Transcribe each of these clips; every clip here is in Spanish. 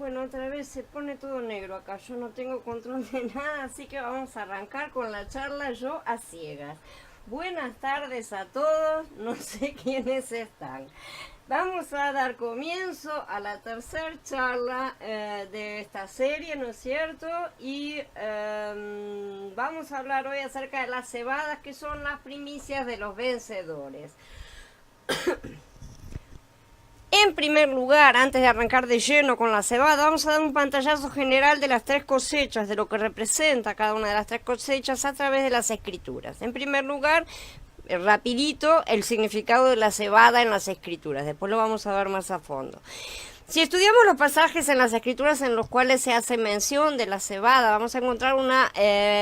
Bueno, otra vez se pone todo negro acá, yo no tengo control de nada, así que vamos a arrancar con la charla yo a ciegas. Buenas tardes a todos, no sé quiénes están. Vamos a dar comienzo a la tercera charla de esta serie, ¿no es cierto? Y vamos a hablar hoy acerca de las cebadas, que son las primicias de los vencedores. En primer lugar, antes de arrancar de lleno con la cebada, vamos a dar un pantallazo general de las tres cosechas, de lo que representa cada una de las tres cosechas a través de las escrituras. En primer lugar, rapidito, el significado de la cebada en las escrituras. Después lo vamos a ver más a fondo. Si estudiamos los pasajes en las escrituras en los cuales se hace mención de la cebada, vamos a encontrar una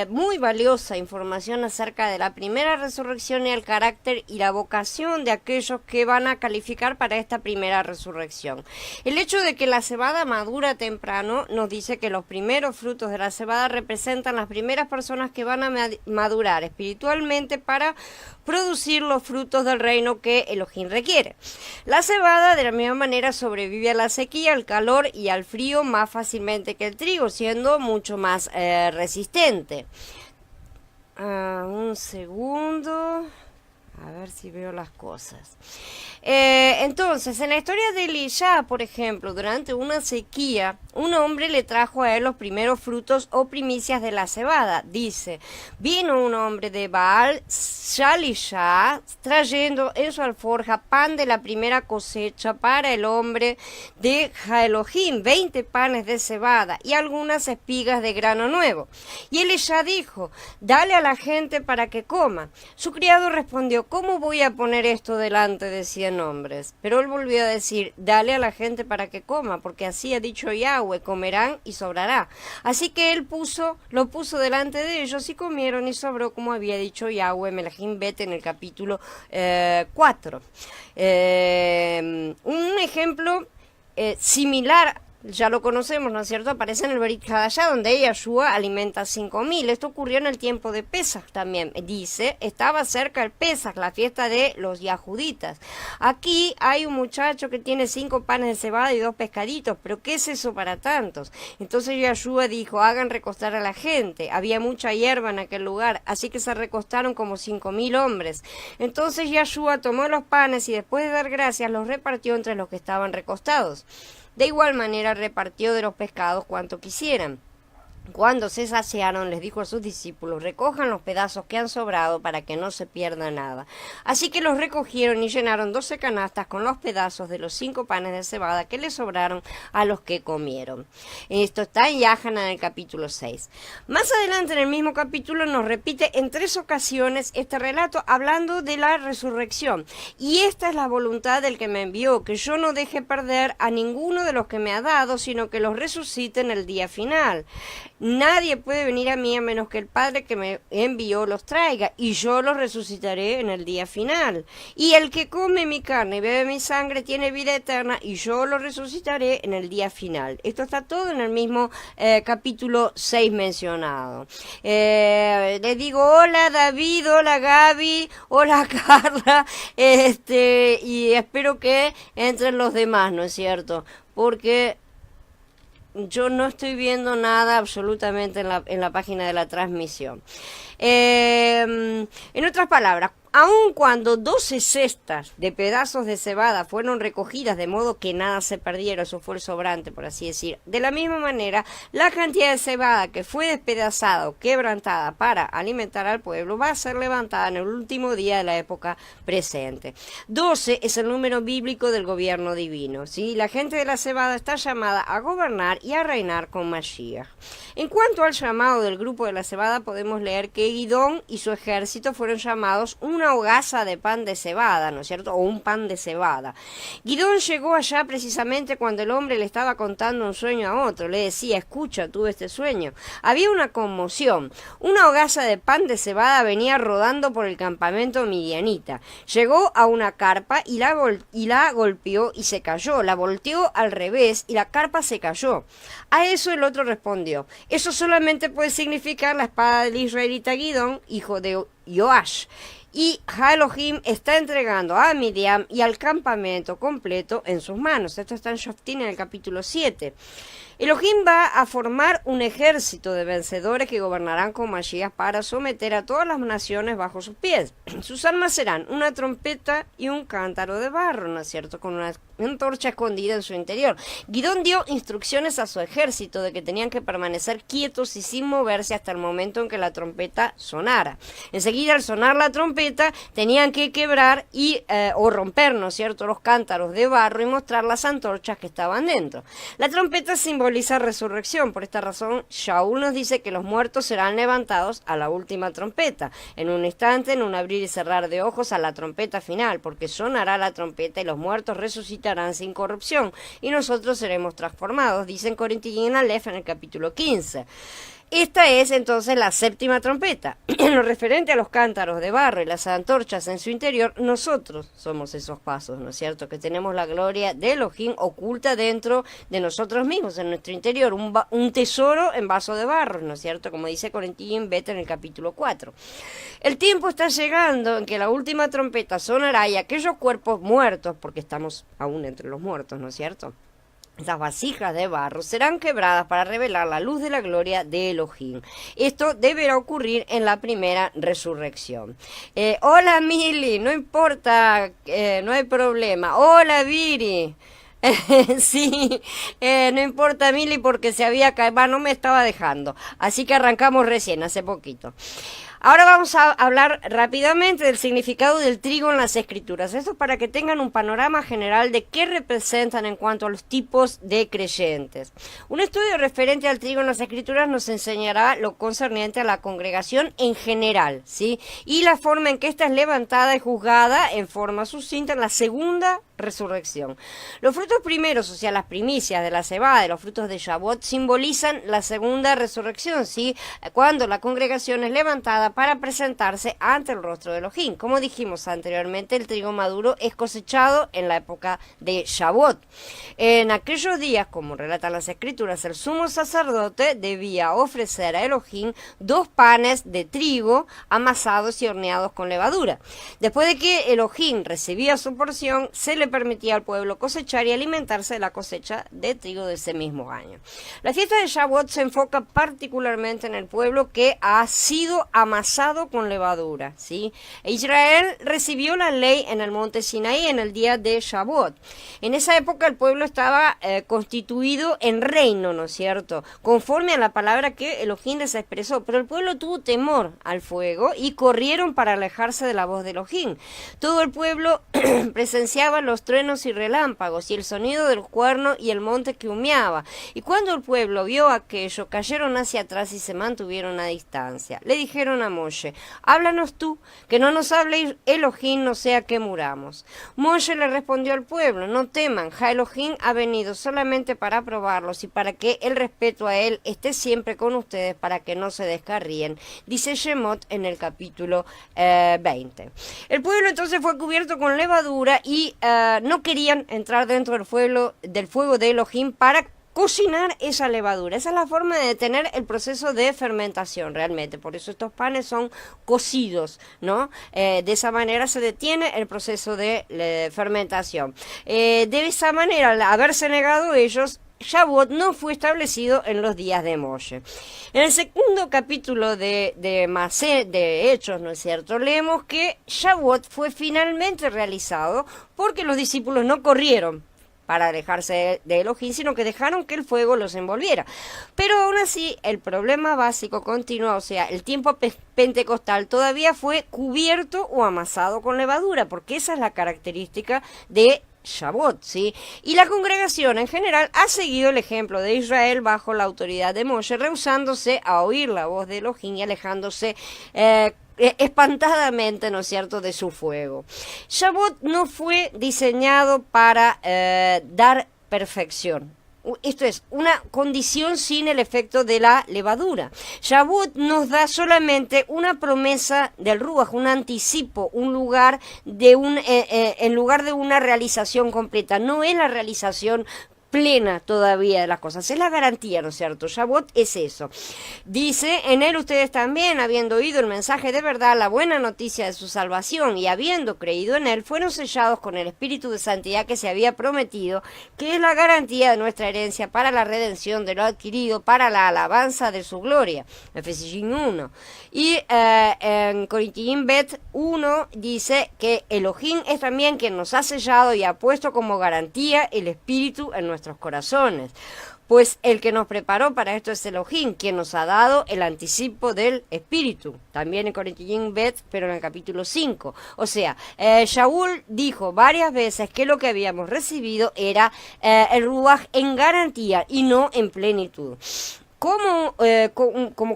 muy valiosa información acerca de la primera resurrección y el carácter y la vocación de aquellos que van a calificar para esta primera resurrección. El hecho de que la cebada madura temprano nos dice que los primeros frutos de la cebada representan las primeras personas que van a madurar espiritualmente para producir los frutos del reino que Elohim requiere. La cebada de la misma manera sobrevive a la sequía, al calor y al frío más fácilmente que el trigo, siendo mucho más resistente. Un segundo, a ver si veo las cosas. Entonces, en la historia de Elisha, por ejemplo, durante una sequía, un hombre le trajo a él los primeros frutos o primicias de la cebada. Dice, vino un hombre de Baal, Shalisha, trayendo en su alforja pan de la primera cosecha para el hombre de Elohim, 20 panes de cebada y algunas espigas de grano nuevo. Y Elisha dijo, dale a la gente para que coma. Su criado respondió, ¿cómo voy a poner esto delante de 100 hombres? Pero él volvió a decir, dale a la gente para que coma, porque así ha dicho Yahweh, comerán y sobrará. Así que él lo puso delante de ellos y comieron y sobró como había dicho Yahweh, Melahim Bet en el capítulo 4. Un ejemplo similar, ya lo conocemos, ¿no es cierto? Aparece en el Berit Hadashah, donde Yahshua alimenta a 5.000. Esto ocurrió en el tiempo de Pesach también. Dice, estaba cerca el Pesach, la fiesta de los yahuditas. Aquí hay un muchacho que tiene 5 panes de cebada y 2 pescaditos, pero ¿qué es eso para tantos? Entonces Yahshua dijo, hagan recostar a la gente. Había mucha hierba en aquel lugar, así que se recostaron como 5.000 hombres. Entonces Yahshua tomó los panes y después de dar gracias los repartió entre los que estaban recostados. De igual manera repartió de los pescados cuanto quisieran. Cuando se saciaron, les dijo a sus discípulos, recojan los pedazos que han sobrado para que no se pierda nada. Así que los recogieron y llenaron 12 canastas con los pedazos de los 5 panes de cebada que les sobraron a los que comieron. Esto está en Yahana en el capítulo 6. Más adelante en el mismo capítulo nos repite en 3 ocasiones este relato hablando de la resurrección. Y esta es la voluntad del que me envió, que yo no deje perder a ninguno de los que me ha dado, sino que los resucite en el día final. Nadie puede venir a mí a menos que el Padre que me envió los traiga, y yo los resucitaré en el día final. Y el que come mi carne y bebe mi sangre tiene vida eterna, y yo lo resucitaré en el día final. Esto está todo en el mismo capítulo 6 mencionado. Les digo, hola David, hola Gaby, hola Carla, y espero que entren los demás, ¿no es cierto? Porque yo no estoy viendo nada absolutamente en la página de la transmisión. En otras palabras, aun cuando 12 cestas de pedazos de cebada fueron recogidas de modo que nada se perdiera, eso fue el sobrante, por así decir, de la misma manera, la cantidad de cebada que fue despedazada o quebrantada para alimentar al pueblo va a ser levantada en el último día de la época presente. 12 es el número bíblico del gobierno divino, ¿sí? La gente de la cebada está llamada a gobernar y a reinar con Mashiach. En cuanto al llamado del grupo de la cebada, podemos leer que Gidón y su ejército fueron llamados una hogaza de pan de cebada, ¿no es cierto? O un pan de cebada. Gidón llegó allá precisamente cuando el hombre le estaba contando un sueño a otro. Le decía, escucha, tuve este sueño. Había una conmoción. Una hogaza de pan de cebada venía rodando por el campamento midianita. Llegó a una carpa y la golpeó y se cayó. La volteó al revés y la carpa se cayó. A eso el otro respondió, eso solamente puede significar la espada del israelita Gidón, hijo de Joash. y Elohim está entregando a Midian y al campamento completo en sus manos. Esto está en Shoftim en el capítulo 7. Elohim va a formar un ejército de vencedores que gobernarán con Mashiach para someter a todas las naciones bajo sus pies. Sus armas serán una trompeta y un cántaro de barro, ¿no es cierto?, con una antorcha escondida en su interior. Gidón dio instrucciones a su ejército de que tenían que permanecer quietos y sin moverse hasta el momento en que la trompeta sonara. Enseguida, al sonar la trompeta, tenían que quebrar o romper, ¿no es cierto?, los cántaros de barro y mostrar las antorchas que estaban dentro. La trompeta simboliza resurrección. Por esta razón, Shaul nos dice que los muertos serán levantados a la última trompeta, en un instante, en un abrir y cerrar de ojos, a la trompeta final, porque sonará la trompeta y los muertos resucitarán sin corrupción, y nosotros seremos transformados, dice en Corintios Aleph en el capítulo 15. Esta es entonces la séptima trompeta. En lo referente a los cántaros de barro y las antorchas en su interior, nosotros somos esos pasos, ¿no es cierto?, que tenemos la gloria de Elohim oculta dentro de nosotros mismos, en nuestro interior, un tesoro en vaso de barro, ¿no es cierto?, como dice Corintios Bet en el capítulo 4. El tiempo está llegando en que la última trompeta sonará y aquellos cuerpos muertos, porque estamos aún entre los muertos, ¿no es cierto?, esas vasijas de barro serán quebradas para revelar la luz de la gloria de Elohim. Esto deberá ocurrir en la primera resurrección. Hola Mili, no importa, no hay problema. Hola Viri. Sí, no importa Mili porque se había caído, no me estaba dejando. Así que arrancamos recién, hace poquito. Ahora vamos a hablar rápidamente del significado del trigo en las escrituras. Esto es para que tengan un panorama general de qué representan en cuanto a los tipos de creyentes. Un estudio referente al trigo en las escrituras nos enseñará lo concerniente a la congregación en general, ¿sí?, y la forma en que ésta es levantada y juzgada en forma sucinta en la segunda resurrección. Los frutos primeros, o sea, las primicias de la cebada y los frutos de Shavuot, simbolizan la segunda resurrección, ¿sí?, cuando la congregación es levantada para presentarse ante el rostro de Elohim. Como dijimos anteriormente, el trigo maduro es cosechado en la época de Shavuot. En aquellos días, como relatan las escrituras, el sumo sacerdote debía ofrecer a Elohim 2 panes de trigo amasados y horneados con levadura. Después de que Elohim recibía su porción, se le permitía al pueblo cosechar y alimentarse de la cosecha de trigo de ese mismo año. La fiesta de Shavuot se enfoca particularmente en el pueblo que ha sido amasado con levadura, ¿sí? Israel recibió la ley en el monte Sinaí en el día de Shavuot. En esa época el pueblo estaba constituido en reino, ¿no es cierto?, conforme a la palabra que Elohim les expresó, pero el pueblo tuvo temor al fuego y corrieron para alejarse de la voz de Elohim. Todo el pueblo presenciaba los truenos y relámpagos y el sonido del cuerno y el monte que humeaba, y cuando el pueblo vio aquello, cayeron hacia atrás y se mantuvieron a distancia. Le dijeron a Moshe: háblanos tú, que no nos hable Elohim, no sea que muramos. Moshe le respondió al pueblo: no teman, Elohim ha venido solamente para probarlos y para que el respeto a él esté siempre con ustedes, para que no se descarríen, dice Shemot en el capítulo 20. El pueblo entonces fue cubierto con levadura y no querían entrar dentro del fuego de Elohim para cocinar esa levadura. Esa es la forma de detener el proceso de fermentación realmente. Por eso estos panes son cocidos, ¿no? De esa manera se detiene el proceso de fermentación. De esa manera, al haberse negado ellos, Shavuot no fue establecido en los días de Moshe. En el segundo capítulo de Hechos, ¿no es cierto?, leemos que Shavuot fue finalmente realizado porque los discípulos no corrieron para alejarse de Elohim, sino que dejaron que el fuego los envolviera. Pero aún así, el problema básico continúa, o sea, el tiempo pentecostal todavía fue cubierto o amasado con levadura, porque esa es la característica de Shavuot, ¿sí? Y la congregación en general ha seguido el ejemplo de Israel bajo la autoridad de Moshe, rehusándose a oír la voz de Elohim y alejándose espantadamente, ¿no es cierto?, de su fuego. Shavuot no fue diseñado para dar perfección. Esto es una condición sin el efecto de la levadura. Shavuot nos da solamente una promesa del Ruach, un anticipo, un lugar de en lugar de una realización completa. No es la realización plena todavía de las cosas. Es la garantía, ¿no es cierto? Shavuot es eso. Dice, en él ustedes también, habiendo oído el mensaje de verdad, la buena noticia de su salvación, y habiendo creído en él, fueron sellados con el espíritu de santidad que se había prometido, que es la garantía de nuestra herencia para la redención de lo adquirido, para la alabanza de su gloria. Efesios 1. Y en Corintiín Bet 1 dice que Elohim es también quien nos ha sellado y ha puesto como garantía el espíritu en nuestros corazones. Pues el que nos preparó para esto es Elohim, quien nos ha dado el anticipo del Espíritu. También en Corintiín Bet, pero en el capítulo 5. O sea, Shaul dijo varias veces que lo que habíamos recibido era el Ruach en garantía y no en plenitud. Como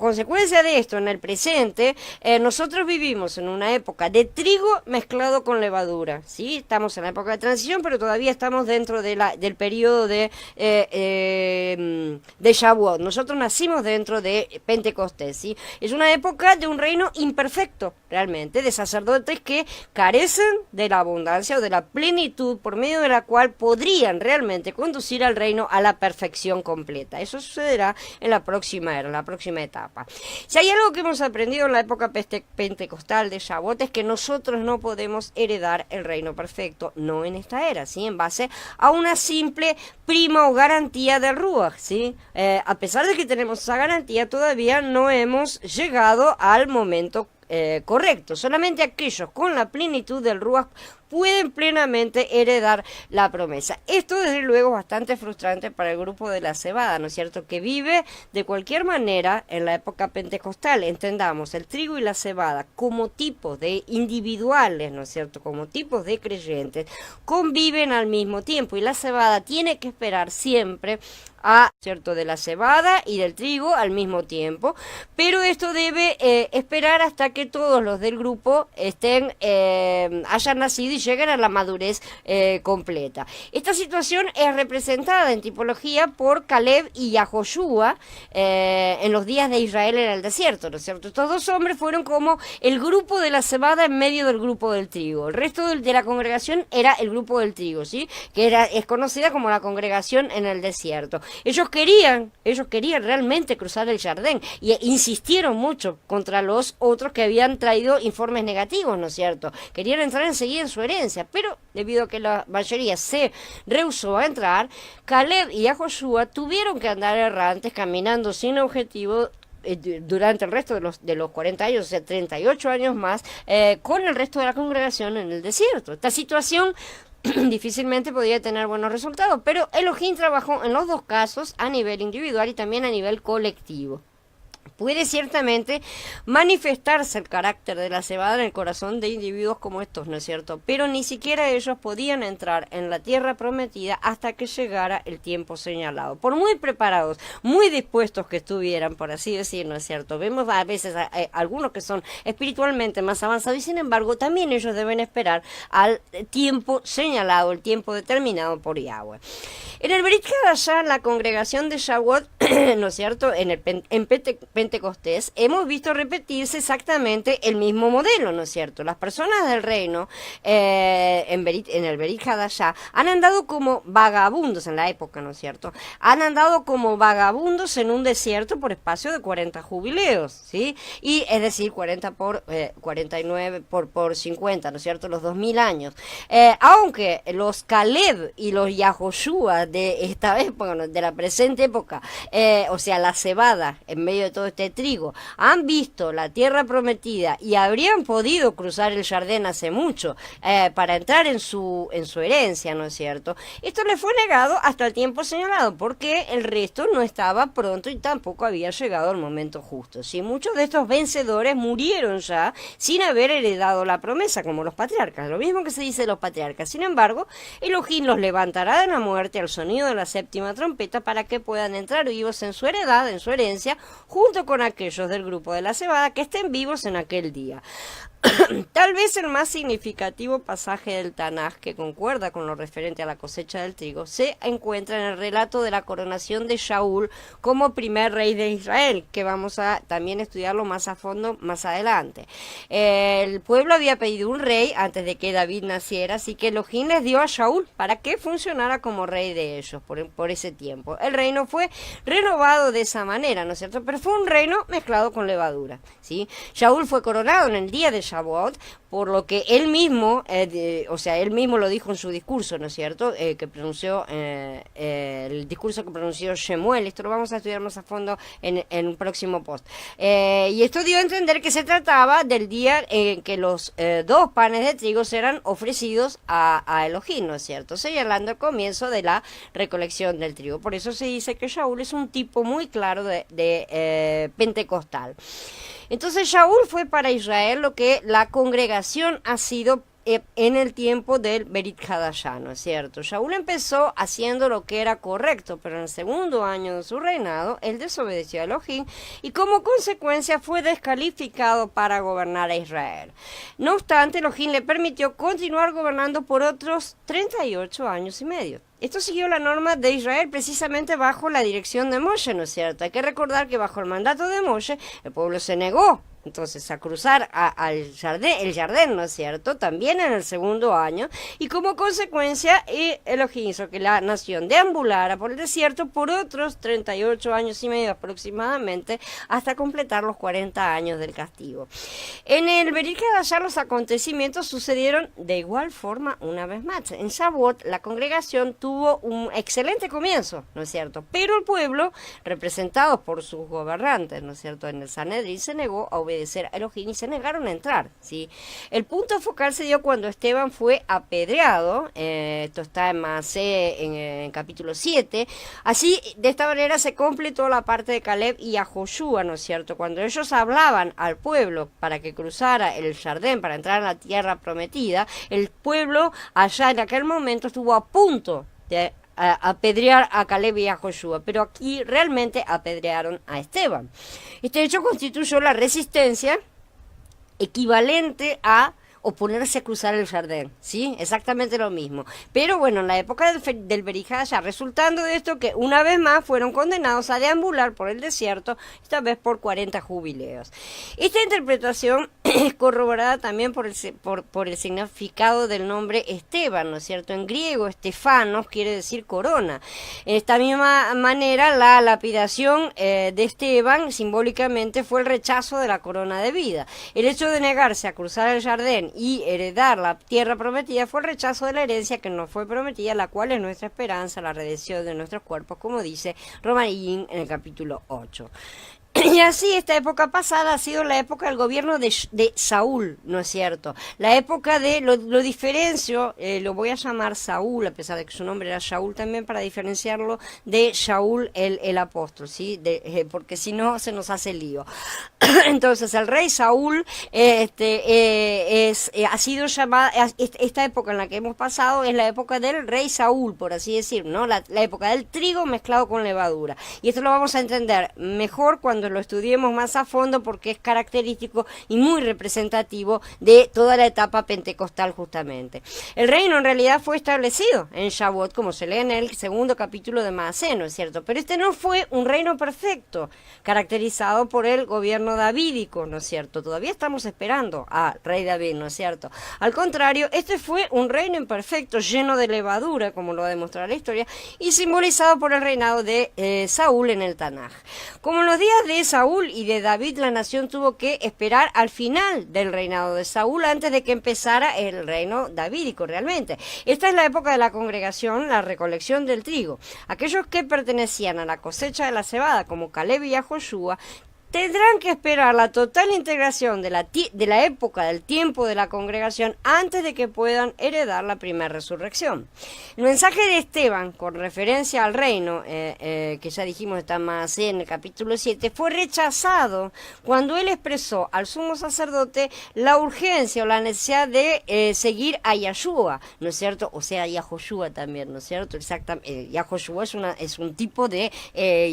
consecuencia de esto, en el presente, nosotros vivimos en una época de trigo mezclado con levadura, ¿sí? Estamos en la época de transición, pero todavía estamos dentro del periodo de Shavuot. Nosotros nacimos dentro de Pentecostés, ¿sí? Es una época de un reino imperfecto, realmente, de sacerdotes que carecen de la abundancia o de la plenitud por medio de la cual podrían realmente conducir al reino a la perfección completa. Eso sucederá en la próxima era, la próxima etapa. Si hay algo que hemos aprendido en la época pentecostal de Shavuot es que nosotros no podemos heredar el reino perfecto, no en esta era, ¿sí? En base a una simple prima o garantía del Ruach, ¿sí? A pesar de que tenemos esa garantía, todavía no hemos llegado al momento correcto. Solamente aquellos con la plenitud del Ruach pueden plenamente heredar la promesa. Esto desde luego es bastante frustrante para el grupo de la cebada, ¿no es cierto? Que vive de cualquier manera en la época pentecostal. Entendamos, el trigo y la cebada como tipos de individuales, ¿no es cierto? Como tipos de creyentes, conviven al mismo tiempo y la cebada tiene que esperar siempre ¿cierto? De la cebada y del trigo al mismo tiempo, pero esto debe esperar hasta que todos los del grupo hayan nacido y lleguen a la madurez completa. Esta situación es representada en tipología por Caleb y Yahoshua en los días de Israel en el desierto, ¿no es cierto? Estos dos hombres fueron como el grupo de la cebada en medio del grupo del trigo. El resto de la congregación era el grupo del trigo, ¿sí? Que es conocida como la congregación en el desierto. Ellos querían realmente cruzar el Jardín y insistieron mucho contra los otros que habían traído informes negativos, ¿no es cierto? Querían entrar enseguida en su herencia, pero debido a que la mayoría se rehusó a entrar, Caleb y Yahoshua tuvieron que andar errantes, caminando sin objetivo durante el resto de los 40 años, o sea, 38 años más, con el resto de la congregación en el desierto. Esta situación difícilmente podía tener buenos resultados, pero Elohim trabajó en los dos casos a nivel individual y también a nivel colectivo. Puede ciertamente manifestarse el carácter de la cebada en el corazón de individuos como estos, ¿no es cierto? Pero ni siquiera ellos podían entrar en la tierra prometida hasta que llegara el tiempo señalado. Por muy preparados, muy dispuestos que estuvieran, por así decir, ¿no es cierto? Vemos a veces algunos que son espiritualmente más avanzados y sin embargo también ellos deben esperar al tiempo señalado, el tiempo determinado por Yahweh. En el Brit Hadashah, la congregación de Shavuot, ¿no es cierto? En Pentecostés, hemos visto repetirse exactamente el mismo modelo, ¿no es cierto? Las personas del reino en el Brit Hadashah han andado como vagabundos en la época, ¿no es cierto? Han andado como vagabundos en un desierto por espacio de 40 jubileos, ¿sí? Y es decir, 40 por 49 por 50, ¿no es cierto? Los 2000 años. Aunque los Caleb y los Yahoshua de esta época, de la presente época, o sea, la cebada en medio de todo este trigo, han visto la tierra prometida y habrían podido cruzar el Jardín hace mucho para entrar en su herencia, ¿no es cierto? Esto les fue negado hasta el tiempo señalado, porque el resto no estaba pronto y tampoco había llegado el momento justo. ¿Sí? Muchos de estos vencedores murieron ya sin haber heredado la promesa, como los patriarcas, lo mismo que se dice de los patriarcas. Sin embargo, Elohim los levantará de la muerte al sonido de la séptima trompeta para que puedan entrar vivos en su heredad, en su herencia, junto con aquellos del grupo de la cebada que estén vivos en aquel día. Tal vez el más significativo pasaje del Tanaj, que concuerda con lo referente a la cosecha del trigo, se encuentra en el relato de la coronación de Shaul como primer rey de Israel, que vamos a también estudiarlo más a fondo más adelante. El pueblo había pedido un rey antes de que David naciera, así que Elohim les dio a Shaul para que funcionara como rey de ellos por ese tiempo. El reino fue renovado de esa manera, ¿no es cierto? Pero fue un reino mezclado con levadura, ¿sí? Shaul fue coronado en el día de Shavuot, por lo que él mismo, él mismo lo dijo en su discurso, ¿no es cierto?, que pronunció, el discurso que pronunció Shemuel. Esto lo vamos a estudiar más a fondo en un próximo post. Y esto dio a entender que se trataba del día en que los 2 panes de trigo serán ofrecidos a Elohim, ¿no es cierto?, señalando el comienzo de la recolección del trigo. Por eso se dice que Shaul es un tipo muy claro de pentecostal. Entonces Shaul fue para Israel lo que la congregación ha sido en el tiempo del Berit Hadashah, ¿no es cierto? Shaul empezó haciendo lo que era correcto, pero en el segundo año de su reinado, él desobedeció a Elohim y como consecuencia fue descalificado para gobernar a Israel. No obstante, Elohim le permitió continuar gobernando por otros 38 años y medio. Esto siguió la norma de Israel precisamente bajo la dirección de Moshe, ¿no es cierto? Hay que recordar que bajo el mandato de Moshe, el pueblo se negó entonces a cruzar el Jardín, ¿no es cierto?, también en el segundo año, y como consecuencia Elohim hizo que la nación deambulara por el desierto por otros 38 años y medio aproximadamente, hasta completar los 40 años del castigo. En el Berit Hadashah los acontecimientos sucedieron de igual forma una vez más. En Shavuot la congregación tuvo un excelente comienzo, ¿no es cierto?, pero el pueblo, representado por sus gobernantes, ¿no es cierto?, en el Sanedrín, se negó a obedecer a Elohim y se negaron a entrar, ¿sí? El punto focal se dio cuando Esteban fue apedreado, esto está en Maaseh en capítulo 7, así de esta manera se completó la parte de Caleb y a Joshua, ¿no es cierto?, cuando ellos hablaban al pueblo para que cruzara el Jardín para entrar a la tierra prometida, el pueblo allá en aquel momento estuvo a punto de apedrear a Caleb y a Joshua, pero aquí realmente apedrearon a Esteban. Este hecho constituyó la resistencia equivalente a oponerse a cruzar el Jardín, ¿sí? Exactamente lo mismo. Pero bueno, en la época del Berit Hadashah, resultando de esto que una vez más fueron condenados a deambular por el desierto, esta vez por 40 jubileos. Esta interpretación es corroborada también por el significado del nombre Esteban, ¿no es cierto? En griego, Estefanos quiere decir corona. De esta misma manera, la lapidación de Esteban simbólicamente fue el rechazo de la corona de vida. El hecho de negarse a cruzar el Jardín y heredar la tierra prometida fue el rechazo de la herencia que nos fue prometida, la cual es nuestra esperanza, la redención de nuestros cuerpos, como dice Romanín en el capítulo 8. Y así esta época pasada ha sido la época del gobierno de Saúl, ¿no es cierto? La época de, lo diferencio, lo voy a llamar Saúl, a pesar de que su nombre era Shaul también, para diferenciarlo de Shaul el apóstol, ¿sí? Porque si no se nos hace lío. Entonces el rey Saúl ha sido llamada, esta época en la que hemos pasado es la época del rey Saúl, por así decir, ¿no? La época del trigo mezclado con levadura. Y esto lo vamos a entender mejor cuando lo estudiemos más a fondo, porque es característico y muy representativo de toda la etapa pentecostal justamente. El reino en realidad fue establecido en Shavuot, como se lee en el segundo capítulo de Maaseh, ¿no es cierto? Pero este no fue un reino perfecto, caracterizado por el gobierno davídico, ¿no es cierto? Todavía estamos esperando a rey David, ¿no es cierto? Al contrario, este fue un reino imperfecto, lleno de levadura, como lo ha demostrado la historia, y simbolizado por el reinado de Saúl en el Tanaj. Como en los días de Saúl y de David, la nación tuvo que esperar al final del reinado de Saúl antes de que empezara el reino davídico realmente. Esta es la época de la congregación, la recolección del trigo. Aquellos que pertenecían a la cosecha de la cebada, como Caleb y a Joshua, tendrán que esperar la total integración de la época del tiempo de la congregación antes de que puedan heredar la primera resurrección. El mensaje de Esteban, con referencia al reino, que ya dijimos está más en el capítulo 7, fue rechazado cuando él expresó al sumo sacerdote la urgencia o la necesidad de seguir a Yahshua, ¿no es cierto? O sea, Yahoshua también, ¿no es cierto? Exactamente, Yahoshua es un tipo de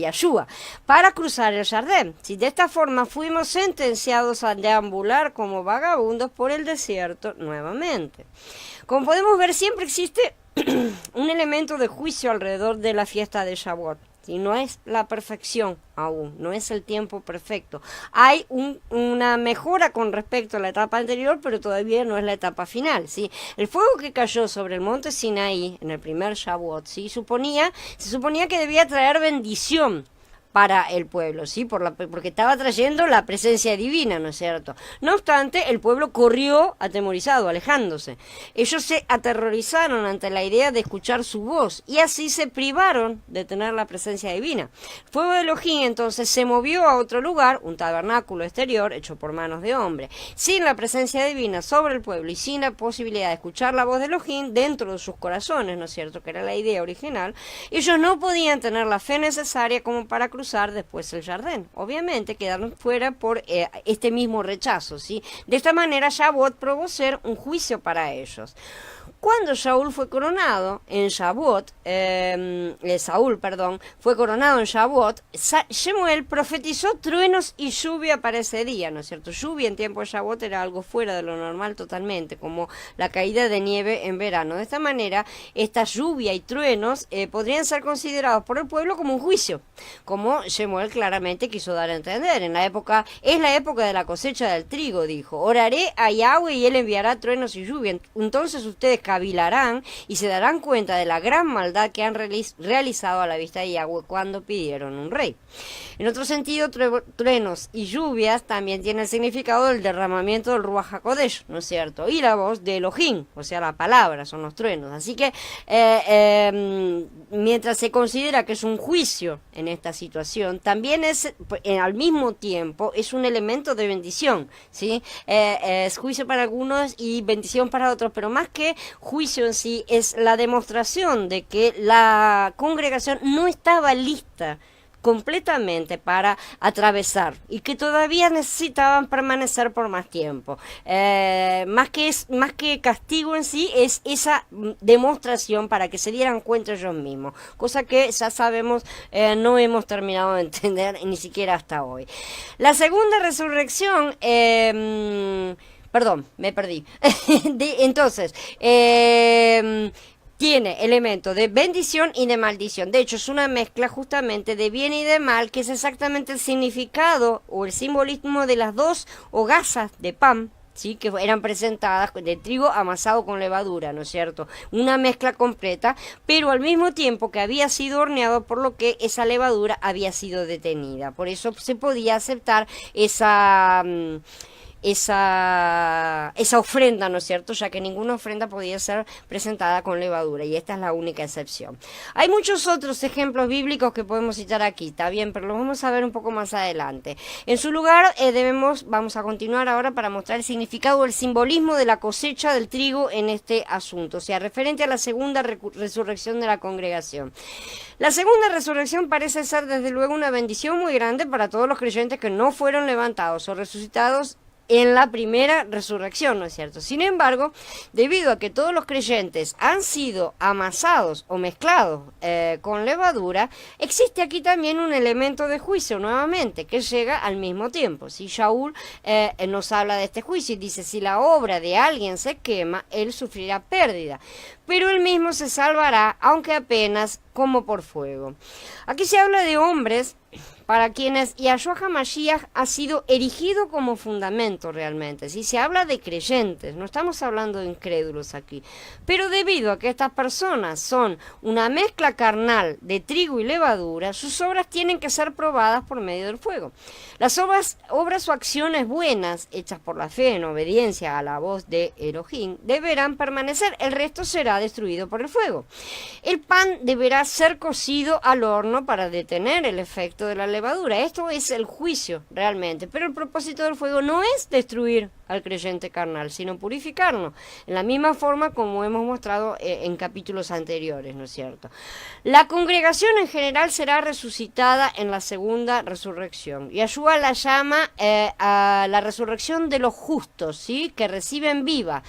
Yahshua, para cruzar el Jardín. ¿Sí? De esta forma fuimos sentenciados a deambular como vagabundos por el desierto nuevamente. Como podemos ver, siempre existe un elemento de juicio alrededor de la fiesta de Shavuot. ¿Sí? No es la perfección aún, no es el tiempo perfecto. Hay una mejora con respecto a la etapa anterior, pero todavía no es la etapa final. ¿Sí? El fuego que cayó sobre el monte Sinaí en el primer Shavuot, ¿sí? se suponía que debía traer bendición para el pueblo, ¿sí? Porque estaba trayendo la presencia divina, ¿no es cierto? No obstante, el pueblo corrió atemorizado, alejándose. Ellos se aterrorizaron ante la idea de escuchar su voz y así se privaron de tener la presencia divina. El fuego de Elohim entonces se movió a otro lugar, un tabernáculo exterior hecho por manos de hombre, sin la presencia divina sobre el pueblo y sin la posibilidad de escuchar la voz de Elohim dentro de sus corazones, ¿no es cierto? Que era la idea original. Ellos no podían tener la fe necesaria como para cruzar después el Jardín. Obviamente quedaron fuera por este mismo rechazo, ¿sí? De esta manera Shavuot probó ser un juicio para ellos. Cuando Saúl fue coronado en Shavuot, fue coronado en Shavuot, Shemuel profetizó truenos y lluvia para ese día, ¿no es cierto? Lluvia en tiempo de Shavuot era algo fuera de lo normal totalmente, como la caída de nieve en verano. De esta manera, esta lluvia y truenos podrían ser considerados por el pueblo como un juicio, como Shemuel claramente quiso dar a entender. Es la época de la cosecha del trigo, dijo. Oraré a Yahweh y él enviará truenos y lluvia. Entonces ustedes cavilarán y se darán cuenta de la gran maldad que han realizado a la vista de Yahweh cuando pidieron un rey. En otro sentido, truenos y lluvias también tienen el significado del derramamiento del Ruach HaKodesh, ¿no es cierto? Y la voz de Elohim, o sea, la palabra, son los truenos. Así que mientras se considera que es un juicio en esta situación, también es, al mismo tiempo, es un elemento de bendición, ¿sí? Es juicio para algunos y bendición para otros, pero más que juicio en sí, es la demostración de que la congregación no estaba lista completamente para atravesar y que todavía necesitaban permanecer por más tiempo. Más que castigo en sí, es esa demostración para que se dieran cuenta ellos mismos, cosa que ya sabemos no hemos terminado de entender ni siquiera hasta hoy. La segunda resurrección, perdón, me perdí. Entonces, tiene elementos de bendición y de maldición. De hecho, es una mezcla justamente de bien y de mal, que es exactamente el significado o el simbolismo de las dos hogazas de pan, ¿sí? Que eran presentadas de trigo amasado con levadura, ¿no es cierto? Una mezcla completa, pero al mismo tiempo que había sido horneado, por lo que esa levadura había sido detenida. Por eso se podía aceptar esa ofrenda, ¿no es cierto? Ya que ninguna ofrenda podía ser presentada con levadura, y esta es la única excepción. Hay muchos otros ejemplos bíblicos que podemos citar aquí, está bien, pero los vamos a ver un poco más adelante. En su lugar, vamos a continuar ahora para mostrar el significado o el simbolismo de la cosecha del trigo en este asunto, o sea, referente a la segunda resurrección de la congregación. La segunda resurrección parece ser desde luego una bendición muy grande para todos los creyentes que no fueron levantados o resucitados en la primera resurrección, ¿no es cierto? Sin embargo, debido a que todos los creyentes han sido amasados o mezclados con levadura, existe aquí también un elemento de juicio nuevamente, que llega al mismo tiempo. Si Shaul nos habla de este juicio y dice, si la obra de alguien se quema, él sufrirá pérdida, pero él mismo se salvará, aunque apenas como por fuego. Aquí se habla de hombres para quienes Yahshua HaMashiach ha sido erigido como fundamento realmente. Si se habla de creyentes, no estamos hablando de incrédulos aquí, pero debido a que estas personas son una mezcla carnal de trigo y levadura, sus obras tienen que ser probadas por medio del fuego. Las obras o acciones buenas, hechas por la fe en obediencia a la voz de Elohim, deberán permanecer, el resto será destruido por el fuego. El pan deberá ser cocido al horno para detener el efecto de la levadura. Esto es el juicio realmente, pero el propósito del fuego no es destruir al creyente carnal, sino purificarlo, en la misma forma como hemos mostrado en capítulos anteriores, ¿no es cierto? La congregación en general será resucitada en la segunda resurrección. Yahshua la llama a la resurrección de los justos, ¿sí? Que reciben vida.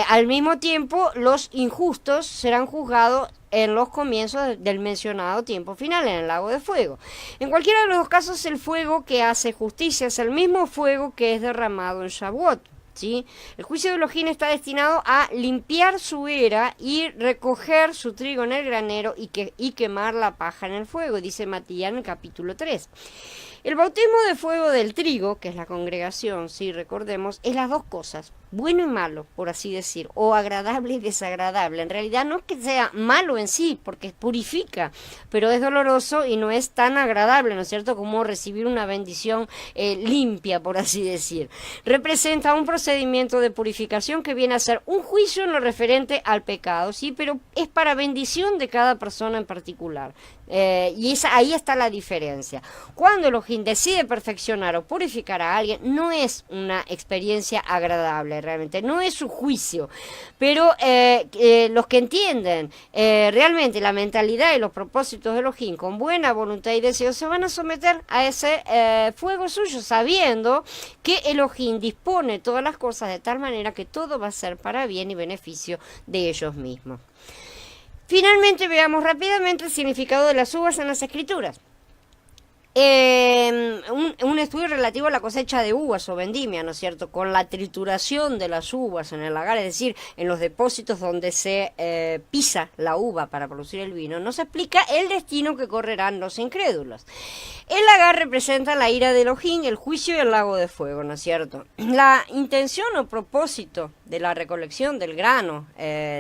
Al mismo tiempo, los injustos serán juzgados en los comienzos del mencionado tiempo final, en el lago de fuego. En cualquiera de los dos casos, el fuego que hace justicia es el mismo fuego que es derramado en Shavuot. ¿Sí? El juicio de Elohim está destinado a limpiar su era y recoger su trigo en el granero y quemar la paja en el fuego, dice Matías en el capítulo 3. El bautismo de fuego del trigo, que es la congregación, sí, recordemos, es las dos cosas, bueno y malo, por así decir, o agradable y desagradable. En realidad no es que sea malo en sí, porque purifica, pero es doloroso y no es tan agradable, ¿no es cierto?, como recibir una bendición limpia, por así decir. Representa un procedimiento de purificación que viene a ser un juicio en lo referente al pecado, sí, pero es para bendición de cada persona en particular. Ahí está la diferencia. Cuando Elohim decide perfeccionar o purificar a alguien, no es una experiencia agradable realmente, no es su juicio, pero los que entienden realmente la mentalidad y los propósitos de Elohim con buena voluntad y deseo se van a someter a ese fuego suyo, sabiendo que Elohim dispone todas las cosas de tal manera que todo va a ser para bien y beneficio de ellos mismos. Finalmente veamos rápidamente el significado de las uvas en las escrituras. Un estudio relativo a la cosecha de uvas o vendimia, ¿no es cierto?, con la trituración de las uvas en el lagar, es decir, en los depósitos donde se pisa la uva para producir el vino, nos explica el destino que correrán los incrédulos. El lagar representa la ira de Elohim, el juicio y el lago de fuego, ¿no es cierto? La intención o propósito de la recolección del grano,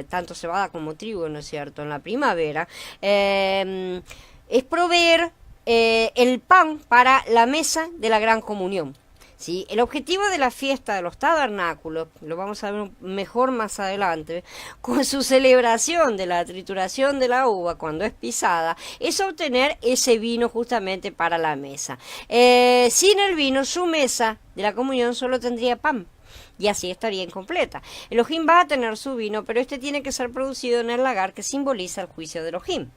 tanto cebada como trigo, ¿no es cierto?, en la primavera, es proveer el pan para la mesa de la gran comunión. ¿Sí? El objetivo de la fiesta de los tabernáculos, lo vamos a ver mejor más adelante, con su celebración de la trituración de la uva cuando es pisada, es obtener ese vino justamente para la mesa. Sin el vino, su mesa de la comunión solo tendría pan. Y así estaría incompleta. Elohim va a tener su vino, pero este tiene que ser producido en el lagar que simboliza el juicio de Elohim.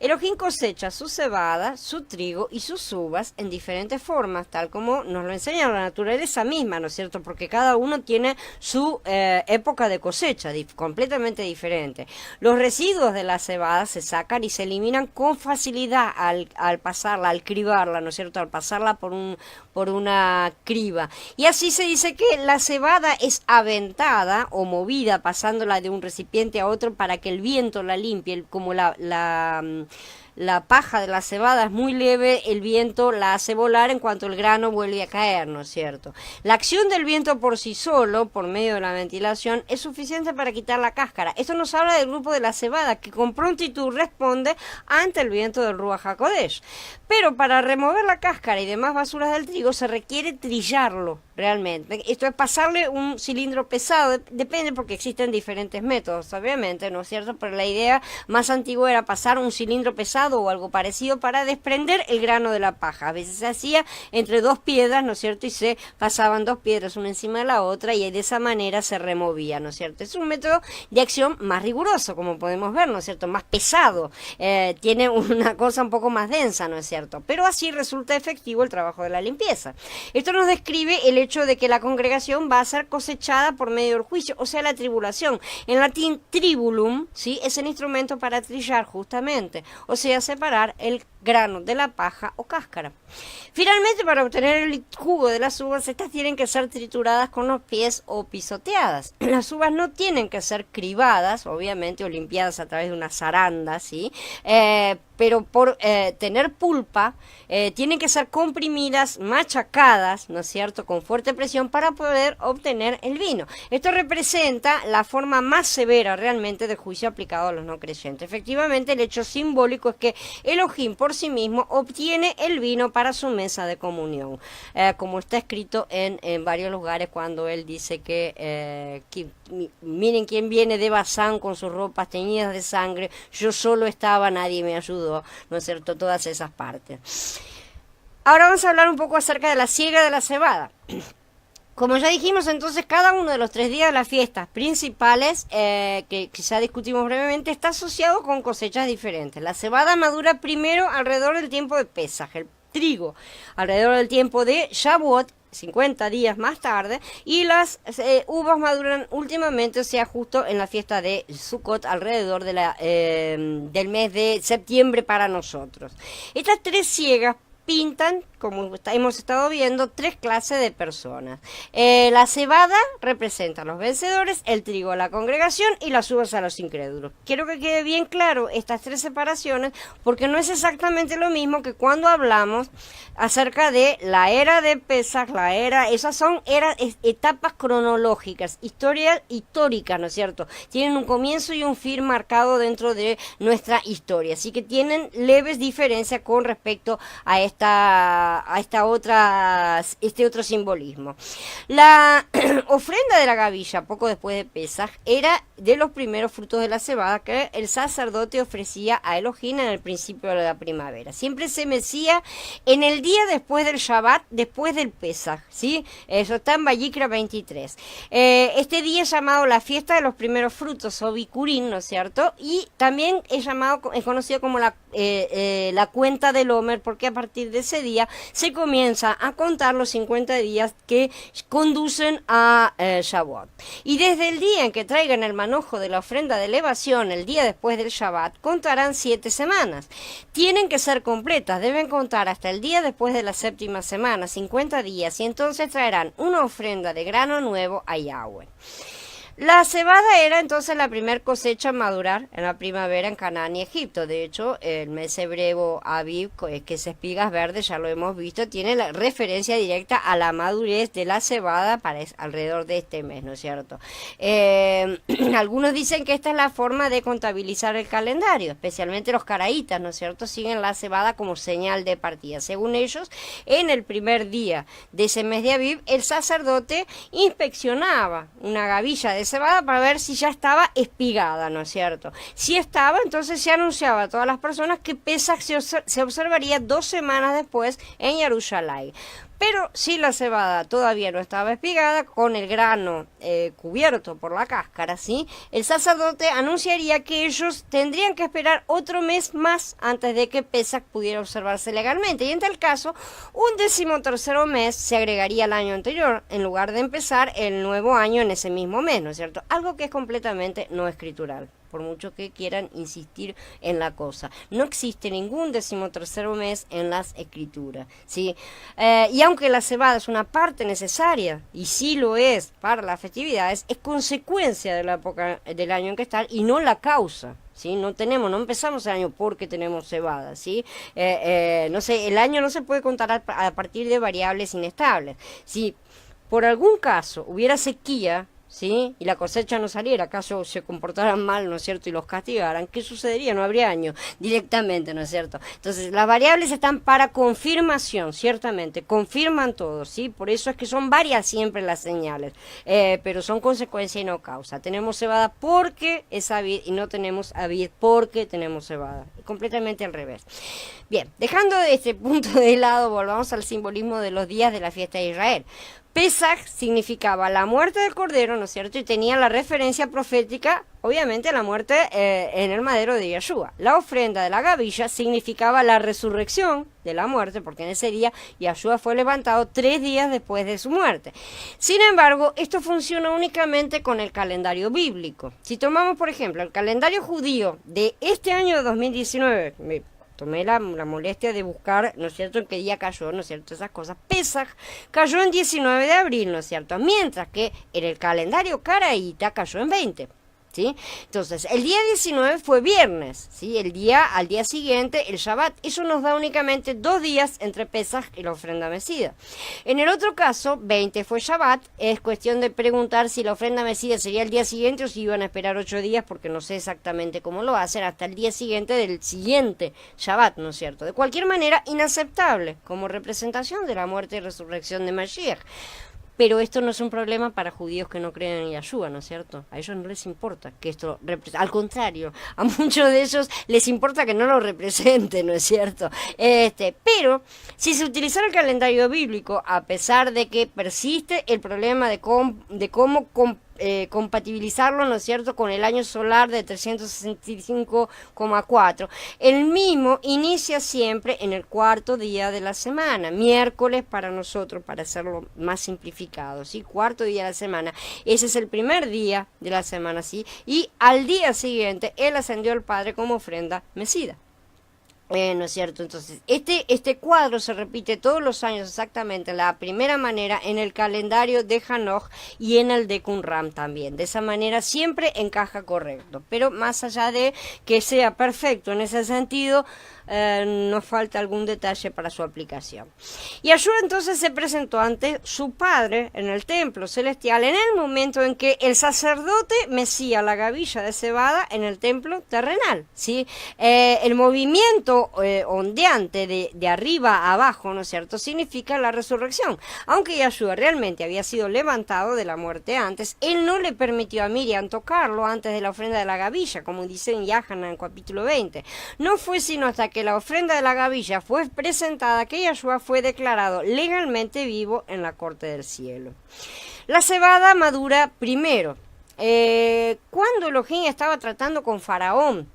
Elohim cosecha su cebada, su trigo y sus uvas en diferentes formas, tal como nos lo enseña la naturaleza misma, ¿no es cierto? Porque cada uno tiene su época de cosecha, completamente diferente. Los residuos de la cebada se sacan y se eliminan con facilidad al pasarla, al cribarla, ¿no es cierto? Al pasarla por una criba. Y así se dice que la cebada es aventada o movida, pasándola de un recipiente a otro para que el viento la limpie, como la paja de la cebada es muy leve, el viento la hace volar en cuanto el grano vuelve a caer, ¿no es cierto? La acción del viento por sí solo, por medio de la ventilación, es suficiente para quitar la cáscara. Esto nos habla del grupo de la cebada, que con prontitud responde ante el viento del Ruach HaKodesh. Pero para remover la cáscara y demás basuras del trigo se requiere trillarlo realmente. Esto es pasarle un cilindro pesado, depende porque existen diferentes métodos, obviamente, ¿no es cierto? Pero la idea más antigua era pasar un cilindro pesado o algo parecido para desprender el grano de la paja. A veces se hacía entre dos piedras, ¿no es cierto? Y se pasaban dos piedras una encima de la otra y de esa manera se removía, ¿no es cierto? Es un método de acción más riguroso, como podemos ver, ¿no es cierto? Más pesado, tiene una cosa un poco más densa, ¿no es cierto? Pero así resulta efectivo el trabajo de la limpieza. Esto nos describe el hecho de que la congregación va a ser cosechada por medio del juicio, o sea, la tribulación. En latín, tribulum, ¿sí?, es el instrumento para trillar justamente, o sea, separar el grano de la paja o cáscara. Finalmente, para obtener el jugo de las uvas, estas tienen que ser trituradas con los pies o pisoteadas. Las uvas no tienen que ser cribadas, obviamente, o limpiadas a través de una zaranda, ¿sí? Pero por tener pulpa, tienen que ser comprimidas, machacadas, ¿no es cierto?, con fuerte presión para poder obtener el vino. Esto representa la forma más severa realmente de juicio aplicado a los no creyentes. Efectivamente, el hecho simbólico es que Elohim por sí mismo obtiene el vino para su mesa de comunión, como está escrito en varios lugares cuando él dice que miren quién viene de Basán con sus ropas teñidas de sangre, yo solo estaba, nadie me ayudó, ¿no es cierto? Todas esas partes. Ahora vamos a hablar un poco acerca de la siega de la cebada. Como ya dijimos, entonces, cada uno de los 3 días de las fiestas principales, que ya discutimos brevemente, está asociado con cosechas diferentes. La cebada madura primero alrededor del tiempo de Pesaj, el trigo alrededor del tiempo de Shavuot 50 días más tarde, y las uvas maduran últimamente, o sea, justo en la fiesta de Sukkot, alrededor de del mes de septiembre para nosotros. Estas 3 siegas pintan, como hemos estado viendo, 3 clases de personas. La cebada representa a los vencedores, el trigo a la congregación y las uvas a los incrédulos. Quiero que quede bien claro estas 3 separaciones, porque no es exactamente lo mismo que cuando hablamos acerca de la era de Pesaj, esas son etapas cronológicas, históricas, ¿no es cierto? Tienen un comienzo y un fin marcado dentro de nuestra historia, así que tienen leves diferencias con respecto a este otro simbolismo. La ofrenda de la gavilla, poco después de Pesaj, era de los primeros frutos de la cebada que el sacerdote ofrecía a Elohim en el principio de la primavera. Siempre se mecía en el día después del Shabbat, después del Pesaj, ¿sí? Eso está en Vayikra 23. Este día es llamado la fiesta de los primeros frutos, o Bikurim, ¿no es cierto? Y también es conocido como la cuenta del Omer, porque a partir de ese día se comienza a contar los 50 días que conducen a Shavuot. Y desde el día en que traigan el manojo de la ofrenda de elevación, el día después del Shabbat, contarán 7 semanas. Tienen que ser completas, deben contar hasta el día después de la 7ª semana, 50 días, y entonces traerán una ofrenda de grano nuevo a Yahweh. La cebada era entonces la primer cosecha a madurar en la primavera en Canaán y Egipto. De hecho, el mes hebreo Aviv, que es espigas verdes, ya lo hemos visto, tiene la referencia directa a la madurez de la cebada para alrededor de este mes, ¿no es cierto? Algunos dicen que esta es la forma de contabilizar el calendario, especialmente los caraítas, ¿no es cierto? Siguen la cebada como señal de partida. Según ellos, en el primer día de ese mes de Aviv, el sacerdote inspeccionaba una gavilla de cebada para ver si ya estaba espigada, ¿no es cierto? Si estaba, entonces se anunciaba a todas las personas que Pesaj se observaría 2 semanas después en Jerusalén. Pero si la cebada todavía no estaba espigada, con el grano cubierto por la cáscara, ¿sí? El sacerdote anunciaría que ellos tendrían que esperar otro mes más antes de que Pesaj pudiera observarse legalmente. Y en tal caso, un 13º mes se agregaría al año anterior, en lugar de empezar el nuevo año en ese mismo mes, ¿no es cierto? Algo que es completamente no escritural, por mucho que quieran insistir en la cosa. No existe ningún 13º mes en las escrituras, ¿sí? Y aunque la cebada es una parte necesaria, y sí lo es para las festividades, es consecuencia de la época del año en que está y no la causa. ¿Sí? No empezamos el año porque tenemos cebada, ¿sí? No sé, el año no se puede contar a partir de variables inestables. Si por algún caso hubiera sequía, ¿sí? Y la cosecha no saliera, acaso se comportaran mal, ¿no es cierto? Y los castigaran, ¿qué sucedería? No habría año directamente, ¿no es cierto? Entonces, las variables están para confirmación, ciertamente, confirman todo, ¿sí? Por eso es que son varias siempre las señales, pero son consecuencia y no causa. Tenemos cebada porque es Aviv y no tenemos Aviv porque tenemos cebada. Completamente al revés. Bien, dejando este punto de lado, volvamos al simbolismo de los días de la fiesta de Israel. Pesaj significaba la muerte del Cordero, ¿no es cierto? Y tenía la referencia profética, obviamente, a la muerte en el madero de Yeshua. La ofrenda de la gavilla significaba la resurrección de la muerte, porque en ese día Yeshua fue levantado 3 días después de su muerte. Sin embargo, esto funciona únicamente con el calendario bíblico. Si tomamos, por ejemplo, el calendario judío de este año de 2019, tomé la molestia de buscar, ¿no es cierto?, en qué día cayó, ¿no es cierto?, esas cosas. Pesaj cayó en 19 de abril, ¿no es cierto?, mientras que en el calendario caraíta cayó en 20. ¿Sí? Entonces, el día 19 fue viernes, ¿sí? Al día siguiente, el Shabbat. Eso nos da únicamente 2 días entre Pesaj y la ofrenda mecida. En el otro caso, 20 fue Shabbat. Es cuestión de preguntar si la ofrenda mecida sería el día siguiente o si iban a esperar 8 días, porque no sé exactamente cómo lo hacen, hasta el día siguiente del siguiente Shabbat, ¿no es cierto? De cualquier manera, inaceptable como representación de la muerte y resurrección de Mashiach. Pero esto no es un problema para judíos que no creen en Yeshua, ¿no es cierto? A ellos no les importa que esto represente. Al contrario, a muchos de ellos les importa que no lo represente, ¿no es cierto? Pero si se utilizara el calendario bíblico, a pesar de que persiste el problema de cómo compatibilizarlo, ¿no es cierto?, con el año solar de 365,4. El mismo inicia siempre en el cuarto día de la semana, miércoles para nosotros, para hacerlo más simplificado, ¿sí? Cuarto día de la semana. Ese es el primer día de la semana, ¿sí? Y al día siguiente, él ascendió al Padre como ofrenda mecida. ¿No es cierto? Entonces, este cuadro se repite todos los años exactamente de la primera manera en el calendario de Hanoch y en el de Qumran también. De esa manera siempre encaja correcto. Pero más allá de que sea perfecto en ese sentido, nos falta algún detalle para su aplicación. Y Yahshua entonces se presentó ante su padre en el templo celestial en el momento en que el sacerdote mecía la gavilla de cebada en el templo terrenal, ¿sí? El movimiento ondeante de arriba a abajo, ¿no es cierto?, significa la resurrección. Aunque Yahshua realmente había sido levantado de la muerte antes, él no le permitió a Miriam tocarlo antes de la ofrenda de la gavilla, como dice en Yahanan, capítulo 20. No fue sino hasta que la ofrenda de la gavilla fue presentada que Yahshua fue declarado legalmente vivo en la corte del cielo. La cebada madura primero. Cuando Elohim estaba tratando con Faraón,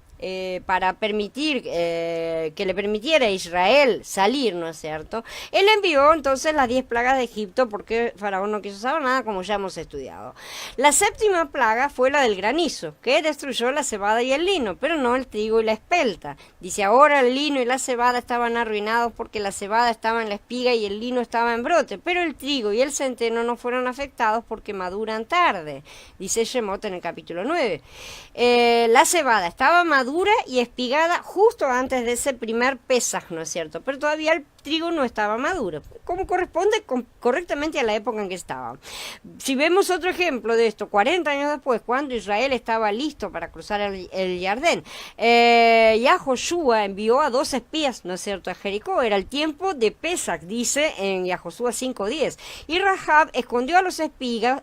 para permitir que le permitiera a Israel salir, ¿no es cierto? Él envió entonces las 10 plagas de Egipto porque Faraón no quiso saber nada, como ya hemos estudiado. La séptima plaga fue la del granizo, que destruyó la cebada y el lino, pero no el trigo y la espelta. Dice, ahora el lino y la cebada estaban arruinados porque la cebada estaba en la espiga y el lino estaba en brote, pero el trigo y el centeno no fueron afectados porque maduran tarde, dice Shemot en el capítulo 9. La cebada estaba madura y espigada justo antes de ese primer Pesaj, ¿no es cierto? Pero todavía el trigo no estaba maduro, como corresponde correctamente a la época en que estaba. Si vemos otro ejemplo de esto, 40 años después, cuando Israel estaba listo para cruzar el Jardín, Yahoshua envió a 2 espías, ¿no es cierto?, a Jericó. Era el tiempo de Pesach, dice en Yahoshua 5:10. Y Rahab escondió a los espías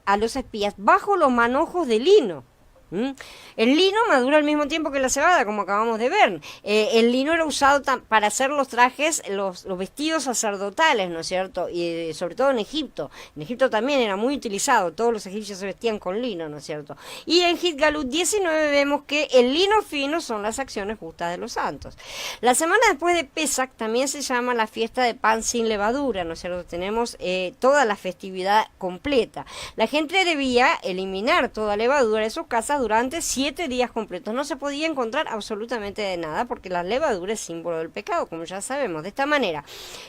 bajo los manojos de lino. El lino madura al mismo tiempo que la cebada, como acabamos de ver. El lino era usado para hacer los trajes, los vestidos sacerdotales, ¿no es cierto? Y sobre todo en Egipto. En Egipto también era muy utilizado. Todos los egipcios se vestían con lino, ¿no es cierto? Y en Gitgalut 19 vemos que el lino fino son las acciones justas de los santos. La semana después de Pesach también se llama la fiesta de pan sin levadura, ¿no es cierto? Tenemos toda la festividad completa. La gente debía eliminar toda levadura de sus casas durante 7 días completos. No se podía encontrar absolutamente de nada porque la levadura es símbolo del pecado, como ya sabemos. De esta manera,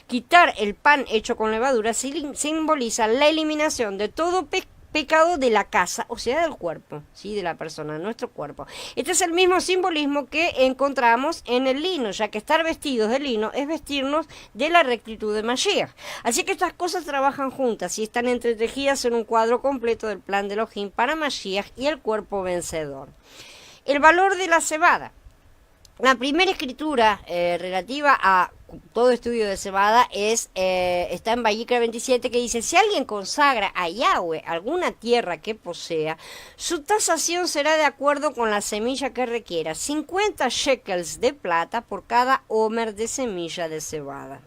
quitar el pan hecho con levadura simboliza la eliminación de todo pecado de la casa, o sea, del cuerpo, ¿sí?, de la persona, nuestro cuerpo. Este es el mismo simbolismo que encontramos en el lino, ya que estar vestidos de lino es vestirnos de la rectitud de Mashiach. Así que estas cosas trabajan juntas y están entretejidas en un cuadro completo del plan de Elohim para Mashiach y el cuerpo vencedor. El valor de la cebada. La primera escritura relativa a todo estudio de cebada está en Vayikra 27, que dice, si alguien consagra a Yahweh alguna tierra que posea, su tasación será de acuerdo con la semilla que requiera, 50 shekels de plata por cada homer de semilla de cebada.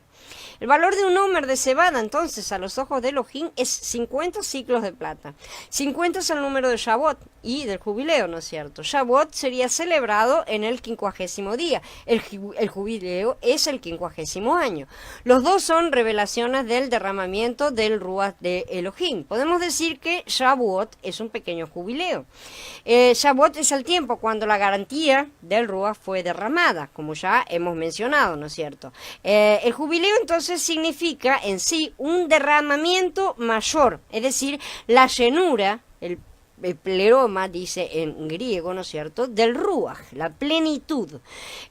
El valor de un homer de cebada, entonces, a los ojos de Elohim, es 50 ciclos de plata. 50 es el número de Shavuot y del jubileo, ¿no es cierto? Shavuot sería celebrado en el 50º día. El jubileo es el 50º año. Los dos son revelaciones del derramamiento del Ruach de Elohim. Podemos decir que Shavuot es un pequeño jubileo. Shavuot es el tiempo cuando la garantía del Ruach fue derramada, como ya hemos mencionado, ¿no es cierto? El jubileo, entonces, significa en sí un derramamiento mayor, es decir, la llenura, el pleroma, dice en griego, ¿no es cierto?, del Ruach, la plenitud.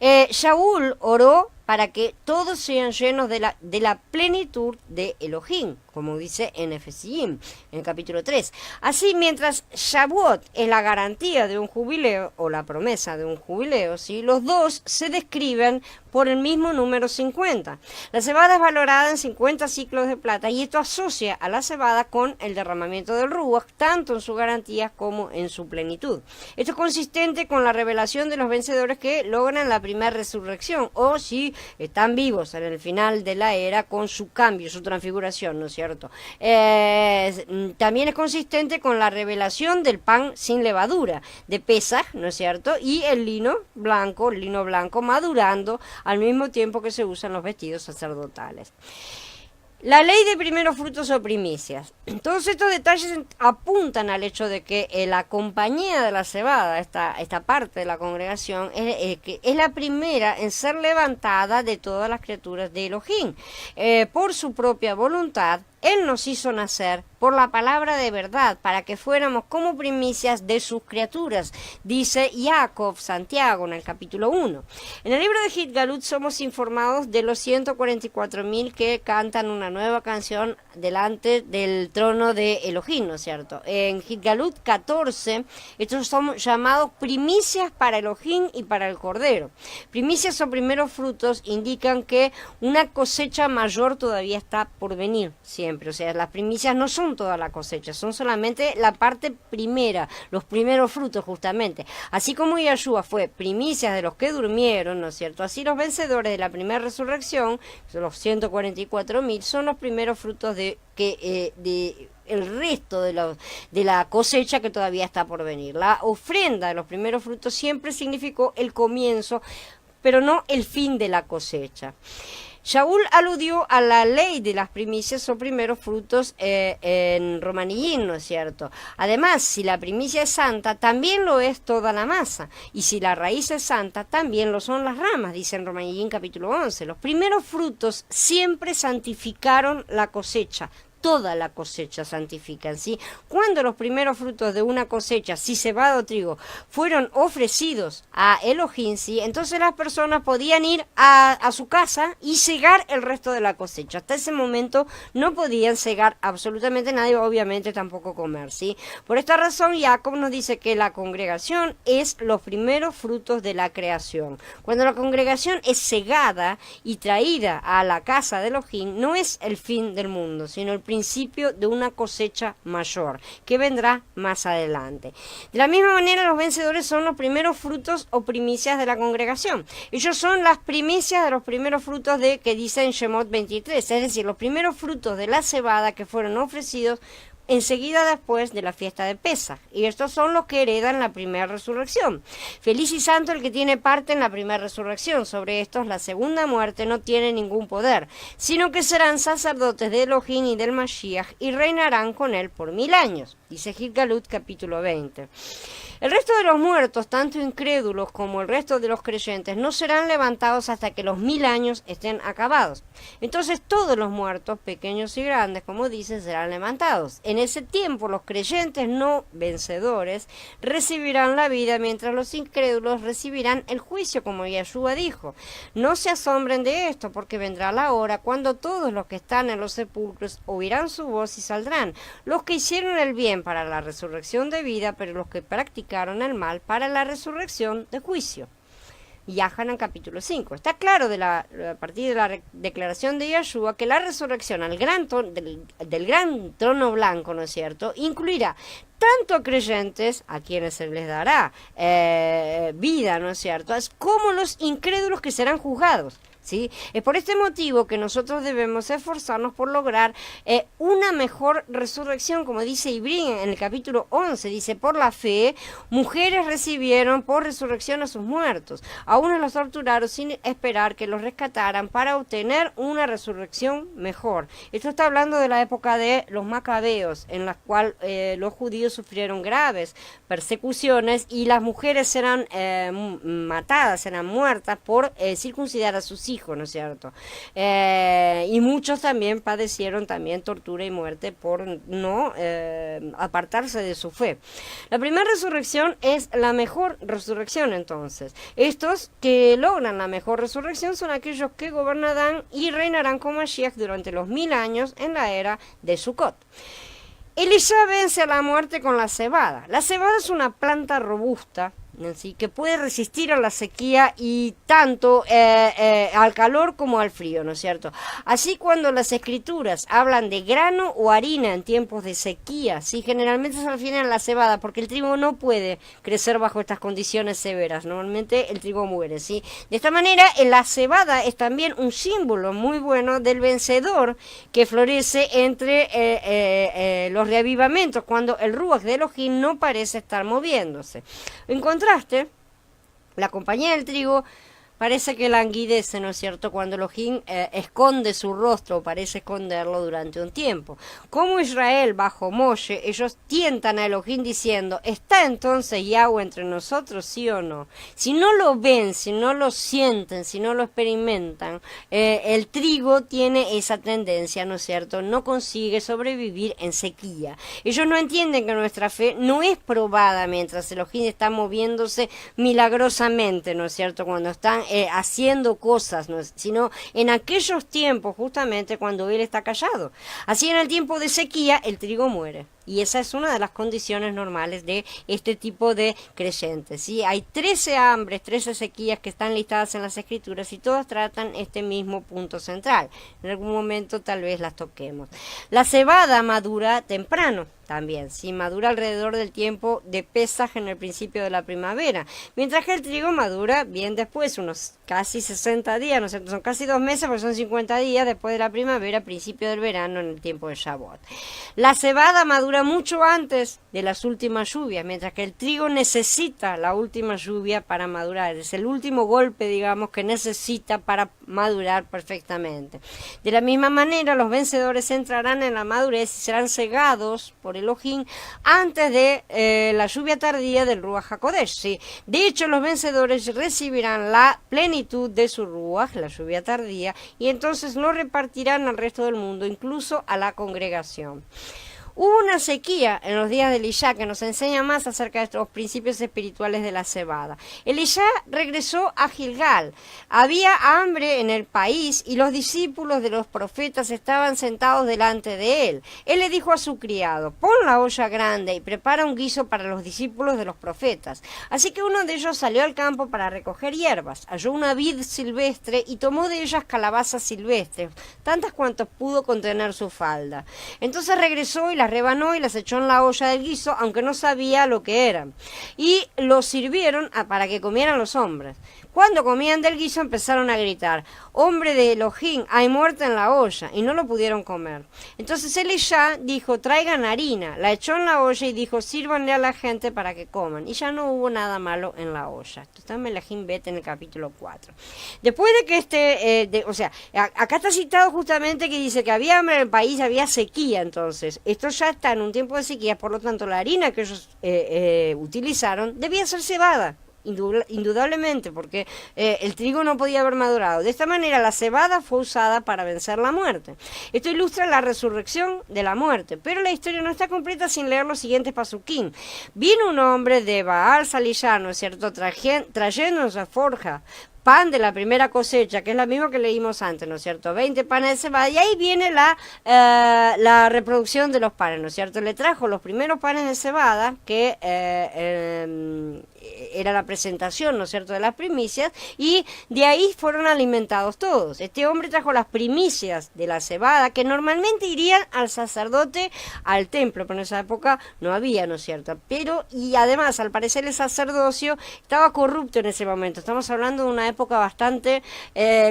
Shaul oró para que todos sean llenos de la plenitud de Elohim, como dice en Efesiim, en el capítulo 3. Así, mientras Shavuot es la garantía de un jubileo, o la promesa de un jubileo, ¿sí?, los dos se describen por el mismo número 50. La cebada es valorada en 50 ciclos de plata, y esto asocia a la cebada con el derramamiento del Ruach, tanto en su garantía como en su plenitud. Esto es consistente con la revelación de los vencedores que logran la primera resurrección, o si ¿sí? Están vivos en el final de la era con su cambio, su transfiguración, ¿no es cierto? También es consistente con la revelación del pan sin levadura de Pesaj, ¿no es cierto? Y el lino blanco madurando al mismo tiempo que se usan los vestidos sacerdotales. La ley de primeros frutos o primicias. Todos estos detalles apuntan al hecho de que la compañía de la cebada, esta parte de la congregación, es la primera en ser levantada de todas las criaturas de Elohim. Por su propia voluntad, Él nos hizo nacer por la palabra de verdad, para que fuéramos como primicias de sus criaturas, dice Jacob Santiago en el capítulo 1. En el libro de Hitgalut somos informados de los 144.000 que cantan una nueva canción delante del trono de Elohim, ¿no es cierto? En Hitgalut 14, estos son llamados primicias para Elohim y para el Cordero. Primicias o primeros frutos indican que una cosecha mayor todavía está por venir, siempre. O sea, las primicias no son toda la cosecha, son solamente la parte primera, los primeros frutos justamente. Así como Yahshua fue primicias de los que durmieron, ¿no es cierto? Así los vencedores de la primera resurrección, los 144.000, son los primeros frutos de el resto de la cosecha que todavía está por venir. La ofrenda de los primeros frutos siempre significó el comienzo, pero no el fin de la cosecha. Shaul aludió a la ley de las primicias o primeros frutos en Romanillín, ¿no es cierto? Además, si la primicia es santa, también lo es toda la masa. Y si la raíz es santa, también lo son las ramas, dice en Romanillín capítulo 11. Los primeros frutos siempre santificaron la cosecha. Toda la cosecha santifican, ¿sí? Cuando los primeros frutos de una cosecha, si cebada o trigo, fueron ofrecidos a Elohim, ¿sí? Entonces las personas podían ir a su casa y cegar el resto de la cosecha. Hasta ese momento no podían cegar absolutamente nada y obviamente tampoco comer, ¿sí? Por esta razón, Jacob nos dice que la congregación es los primeros frutos de la creación. Cuando la congregación es cegada y traída a la casa de Elohim, no es el fin del mundo, sino el principio de una cosecha mayor que vendrá más adelante. De la misma manera, los vencedores son los primeros frutos o primicias de la congregación. Ellos son las primicias de los primeros frutos que dice en Shemot 23, es decir, los primeros frutos de la cebada que fueron ofrecidos enseguida después de la fiesta de Pesaj. Y estos son los que heredan la primera resurrección. Feliz y santo el que tiene parte en la primera resurrección. Sobre estos la segunda muerte no tiene ningún poder, sino que serán sacerdotes de Elohim y del Mashiach y reinarán con él por 1000 años. Dice Hitgalut capítulo 20. El resto de los muertos, tanto incrédulos como el resto de los creyentes, no serán levantados hasta que los 1000 años estén acabados. Entonces todos los muertos, pequeños y grandes, como dice, serán levantados. En ese tiempo los creyentes no vencedores recibirán la vida, mientras los incrédulos recibirán el juicio, como Yahshua dijo. No se asombren de esto, porque vendrá la hora cuando todos los que están en los sepulcros oirán su voz y saldrán, los que hicieron el bien para la resurrección de vida, pero los que practicaron el mal para la resurrección de juicio. Yahanan capítulo 5. Está claro a partir de la declaración de Yahshua que la resurrección del gran trono blanco, ¿no es cierto?, incluirá tanto a creyentes, a quienes se les dará vida, ¿no es cierto?, como los incrédulos que serán juzgados. ¿Sí? Es por este motivo que nosotros debemos esforzarnos por lograr una mejor resurrección, como dice Ibrí en el capítulo 11, dice, por la fe, mujeres recibieron por resurrección a sus muertos, a unos los torturaron sin esperar que los rescataran para obtener una resurrección mejor. Esto está hablando de la época de los macabeos, en la cual los judíos sufrieron graves persecuciones y las mujeres serán matadas, serán muertas por circuncidar a sus hijos, ¿no es cierto? Y muchos también padecieron también tortura y muerte por no apartarse de su fe. La primera resurrección es la mejor resurrección, entonces. Estos que logran la mejor resurrección son aquellos que gobernarán y reinarán como Mashiach durante los 1000 años en la era de Sukkot. Elisha vence a la muerte con la cebada. La cebada es una planta robusta así que puede resistir a la sequía y tanto al calor como al frío, ¿no es cierto? Así cuando las escrituras hablan de grano o harina en tiempos de sequía, sí, generalmente se refieren a la cebada, porque el trigo no puede crecer bajo estas condiciones severas, normalmente el trigo muere, ¿sí? De esta manera, la cebada es también un símbolo muy bueno del vencedor que florece entre los reavivamientos, cuando el Ruach de Elohim no parece estar moviéndose. En contraste, la compañía del trigo parece que languidece, ¿no es cierto?, cuando Elohim esconde su rostro, parece esconderlo durante un tiempo. Como Israel bajo Moshe, ellos tientan a Elohim diciendo, ¿está entonces Yahweh entre nosotros, sí o no? Si no lo ven, si no lo sienten, si no lo experimentan, el trigo tiene esa tendencia, ¿no es cierto?, no consigue sobrevivir en sequía. Ellos no entienden que nuestra fe no es probada mientras Elohim está moviéndose milagrosamente, ¿no es cierto?, cuando están haciendo cosas, ¿no? Sino en aquellos tiempos justamente cuando él está callado. Así en el tiempo de sequía el trigo muere. Y esa es una de las condiciones normales de este tipo de creyentes, ¿sí? Hay 13 hambres, 13 sequías que están listadas en las escrituras y todas tratan este mismo punto central. En algún momento tal vez las toquemos. La cebada madura temprano también, ¿sí? Madura alrededor del tiempo de Pesaj en el principio de la primavera, mientras que el trigo madura bien después, unos casi 60 días, ¿no? Son casi 2 meses, porque son 50 días después de la primavera, principio del verano, en el tiempo de Shavuot. La cebada madura mucho antes de las últimas lluvias, mientras que el trigo necesita la última lluvia para madurar. Es el último golpe, digamos, que necesita para madurar perfectamente. De la misma manera, los vencedores entrarán en la madurez y serán cegados por Elohim antes de la lluvia tardía del Ruach HaKodesh, ¿sí? De hecho, los vencedores recibirán la plenitud de su Ruach, la lluvia tardía, y entonces lo repartirán al resto del mundo, incluso a la congregación. Hubo una sequía en los días de Elisha que nos enseña más acerca de estos principios espirituales de la cebada. Elisha regresó a Gilgal. Había hambre en el país y los discípulos de los profetas estaban sentados delante de él. Él le dijo a su criado, pon la olla grande y prepara un guiso para los discípulos de los profetas. Así que uno de ellos salió al campo para recoger hierbas. Halló una vid silvestre y tomó de ellas calabazas silvestres, tantas cuantas pudo contener su falda. Entonces regresó y las rebanó y las echó en la olla del guiso, aunque no sabía lo que eran. Y los sirvieron para que comieran los hombres. Cuando comían del guiso empezaron a gritar, hombre de Elohim, hay muerte en la olla, y no lo pudieron comer. Entonces Elisha dijo, traigan harina, la echó en la olla y dijo, sírvanle a la gente para que coman. Y ya no hubo nada malo en la olla. Esto está en Melahim Bet en el capítulo 4. Después de que acá está citado justamente que dice que había hambre en el país, había sequía entonces. Esto ya está en un tiempo de sequía, por lo tanto la harina que ellos utilizaron debía ser cebada. Indudablemente, porque el trigo no podía haber madurado. De esta manera la cebada fue usada para vencer la muerte. Esto ilustra la resurrección de la muerte, pero la historia no está completa sin leer los siguientes pasuquín. Vino un hombre de Baal Salishá, ¿no es cierto?, trayendo en su forja pan de la primera cosecha, que es la misma que leímos antes, ¿no es cierto? 20 panes de cebada, y ahí viene la reproducción de los panes, ¿no es cierto? Le trajo los primeros panes de cebada, que era la presentación, ¿no es cierto?, de las primicias, y de ahí fueron alimentados todos. Este hombre trajo las primicias de la cebada, que normalmente irían al sacerdote, al templo, pero en esa época no había, ¿no es cierto? Pero, y además, al parecer el sacerdocio estaba corrupto en ese momento. Estamos hablando de una época bastante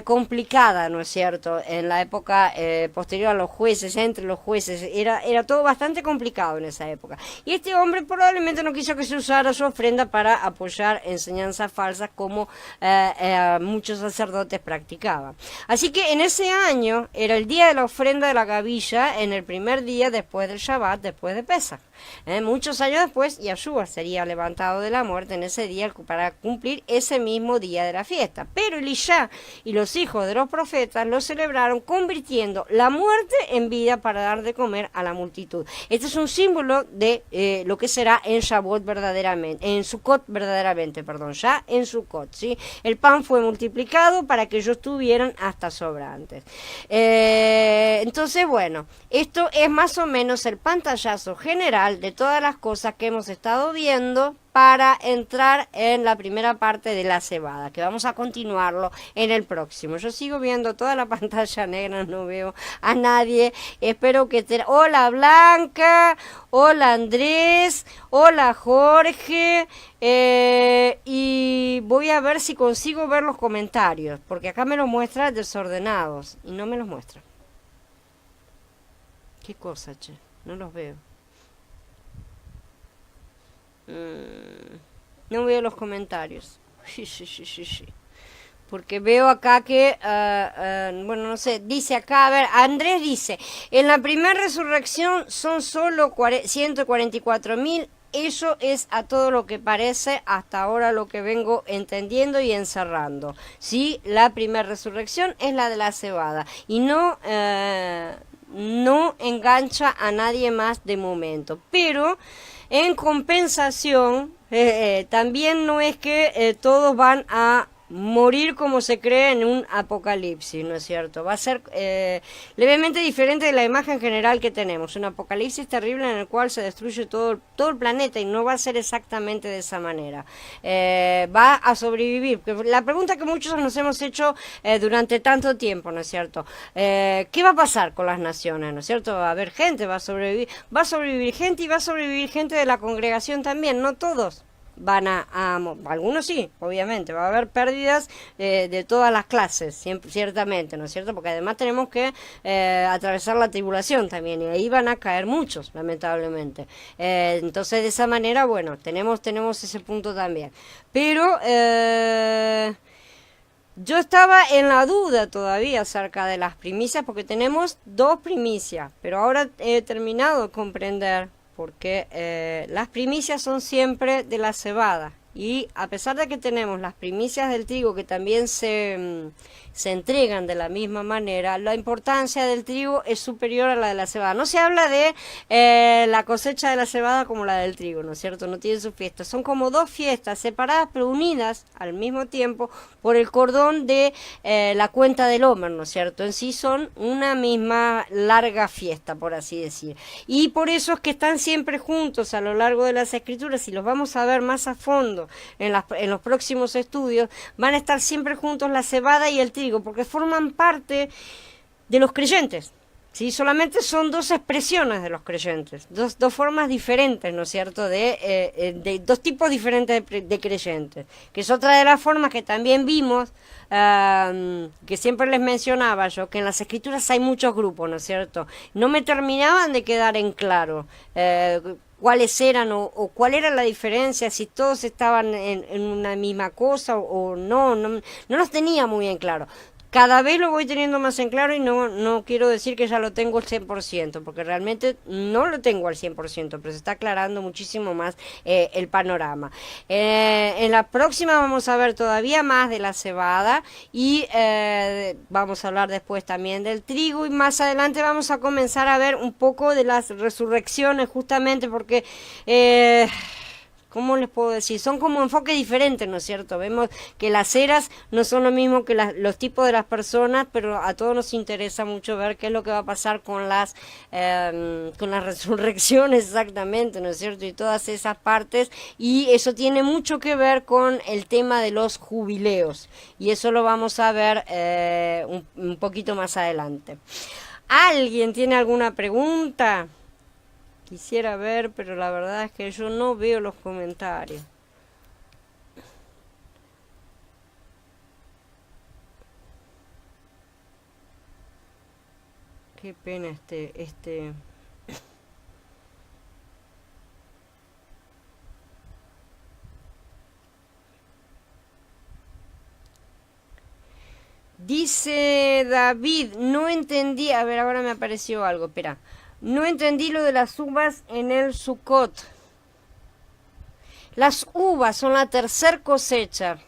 complicada, ¿no es cierto? En la época posterior a los jueces, entre los jueces, era todo bastante complicado en esa época. Y este hombre probablemente no quiso que se usara su ofrenda para apoyar enseñanzas falsas como muchos sacerdotes practicaban. Así que en ese año era el día de la ofrenda de la gavilla, en el primer día después del Shabbat, después de Pesaj. Muchos años después, Yahshua sería levantado de la muerte en ese día para cumplir ese mismo día de la fiesta. Pero Elisha y los hijos de los profetas lo celebraron convirtiendo la muerte en vida para dar de comer a la multitud. Este es un símbolo de lo que será en Shavuot verdaderamente, en Sukkot verdaderamente, ya en Sukkot, ¿sí? El pan fue multiplicado para que ellos tuvieran hasta sobrantes. Entonces, bueno, esto es más o menos el pantallazo general de todas las cosas que hemos estado viendo para entrar en la primera parte de la cebada, que vamos a continuarlo en el próximo. Yo sigo viendo toda la pantalla negra, no veo a nadie. Espero que Hola Blanca, hola Andrés, hola Jorge, y voy a ver si consigo ver los comentarios, porque acá me los muestra desordenados y no me los muestra. ¿Qué cosa, che? No los veo. No veo los comentarios. Sí. Porque veo acá que, bueno, no sé, dice acá, a ver, Andrés dice, en la primera resurrección son solo 144.000, eso es a todo lo que parece hasta ahora lo que vengo entendiendo y encerrando. Sí, la primera resurrección es la de la cebada y no engancha a nadie más de momento, pero en compensación también no es que todos van a morir como se cree en un apocalipsis, ¿no es cierto? Va a ser levemente diferente de la imagen general que tenemos, un apocalipsis terrible en el cual se destruye todo el planeta, y no va a ser exactamente de esa manera. Va a sobrevivir. La pregunta que muchos nos hemos hecho durante tanto tiempo, ¿no es cierto? ¿Qué va a pasar con las naciones, ¿no es cierto? Va a haber gente, va a sobrevivir gente, y va a sobrevivir gente de la congregación también, no todos van algunos sí, obviamente, va a haber pérdidas de todas las clases, ciertamente, ¿no es cierto? Porque además tenemos que atravesar la tribulación también, y ahí van a caer muchos, lamentablemente. Entonces, de esa manera, bueno, tenemos ese punto también. Pero yo estaba en la duda todavía acerca de las primicias, porque tenemos 2 primicias, pero ahora he terminado de comprender porque las primicias son siempre de la cebada, y a pesar de que tenemos las primicias del trigo que también se entregan de la misma manera, la importancia del trigo es superior a la de la cebada. No se habla de la cosecha de la cebada como la del trigo, ¿no es cierto? No tiene su fiesta. Son como 2 fiestas separadas pero unidas al mismo tiempo por el cordón de la cuenta del Homer, ¿no es cierto? En sí son una misma larga fiesta, por así decir. Y por eso es que están siempre juntos a lo largo de las escrituras, y los vamos a ver más a fondo en los próximos estudios. Van a estar siempre juntos la cebada y el trigo, porque forman parte de los creyentes, ¿sí? Solamente son 2 expresiones de los creyentes, dos formas diferentes, ¿no es cierto?, de 2 tipos diferentes de creyentes, que es otra de las formas que también vimos, que siempre les mencionaba yo, que en las escrituras hay muchos grupos, ¿no es cierto? No me terminaban de quedar en claro cuáles eran o cuál era la diferencia, si todos estaban en una misma cosa o no los tenía muy bien claro. Cada vez lo voy teniendo más en claro, y no quiero decir que ya lo tengo al 100%, porque realmente no lo tengo al 100%, pero se está aclarando muchísimo más el panorama. En la próxima vamos a ver todavía más de la cebada, y vamos a hablar después también del trigo, y más adelante vamos a comenzar a ver un poco de las resurrecciones, justamente porque ¿cómo les puedo decir? Son como enfoques diferentes, ¿no es cierto? Vemos que las eras no son lo mismo que los tipos de las personas, pero a todos nos interesa mucho ver qué es lo que va a pasar con las resurrecciones exactamente, ¿no es cierto? Y todas esas partes, y eso tiene mucho que ver con el tema de los jubileos, y eso lo vamos a ver un poquito más adelante. ¿Alguien tiene alguna pregunta? Quisiera ver, pero la verdad es que yo no veo los comentarios. Qué pena este. Dice David, no entendí, a ver, ahora me apareció algo, espera. No entendí lo de las uvas en el Sukkot. Las uvas son la tercer cosecha.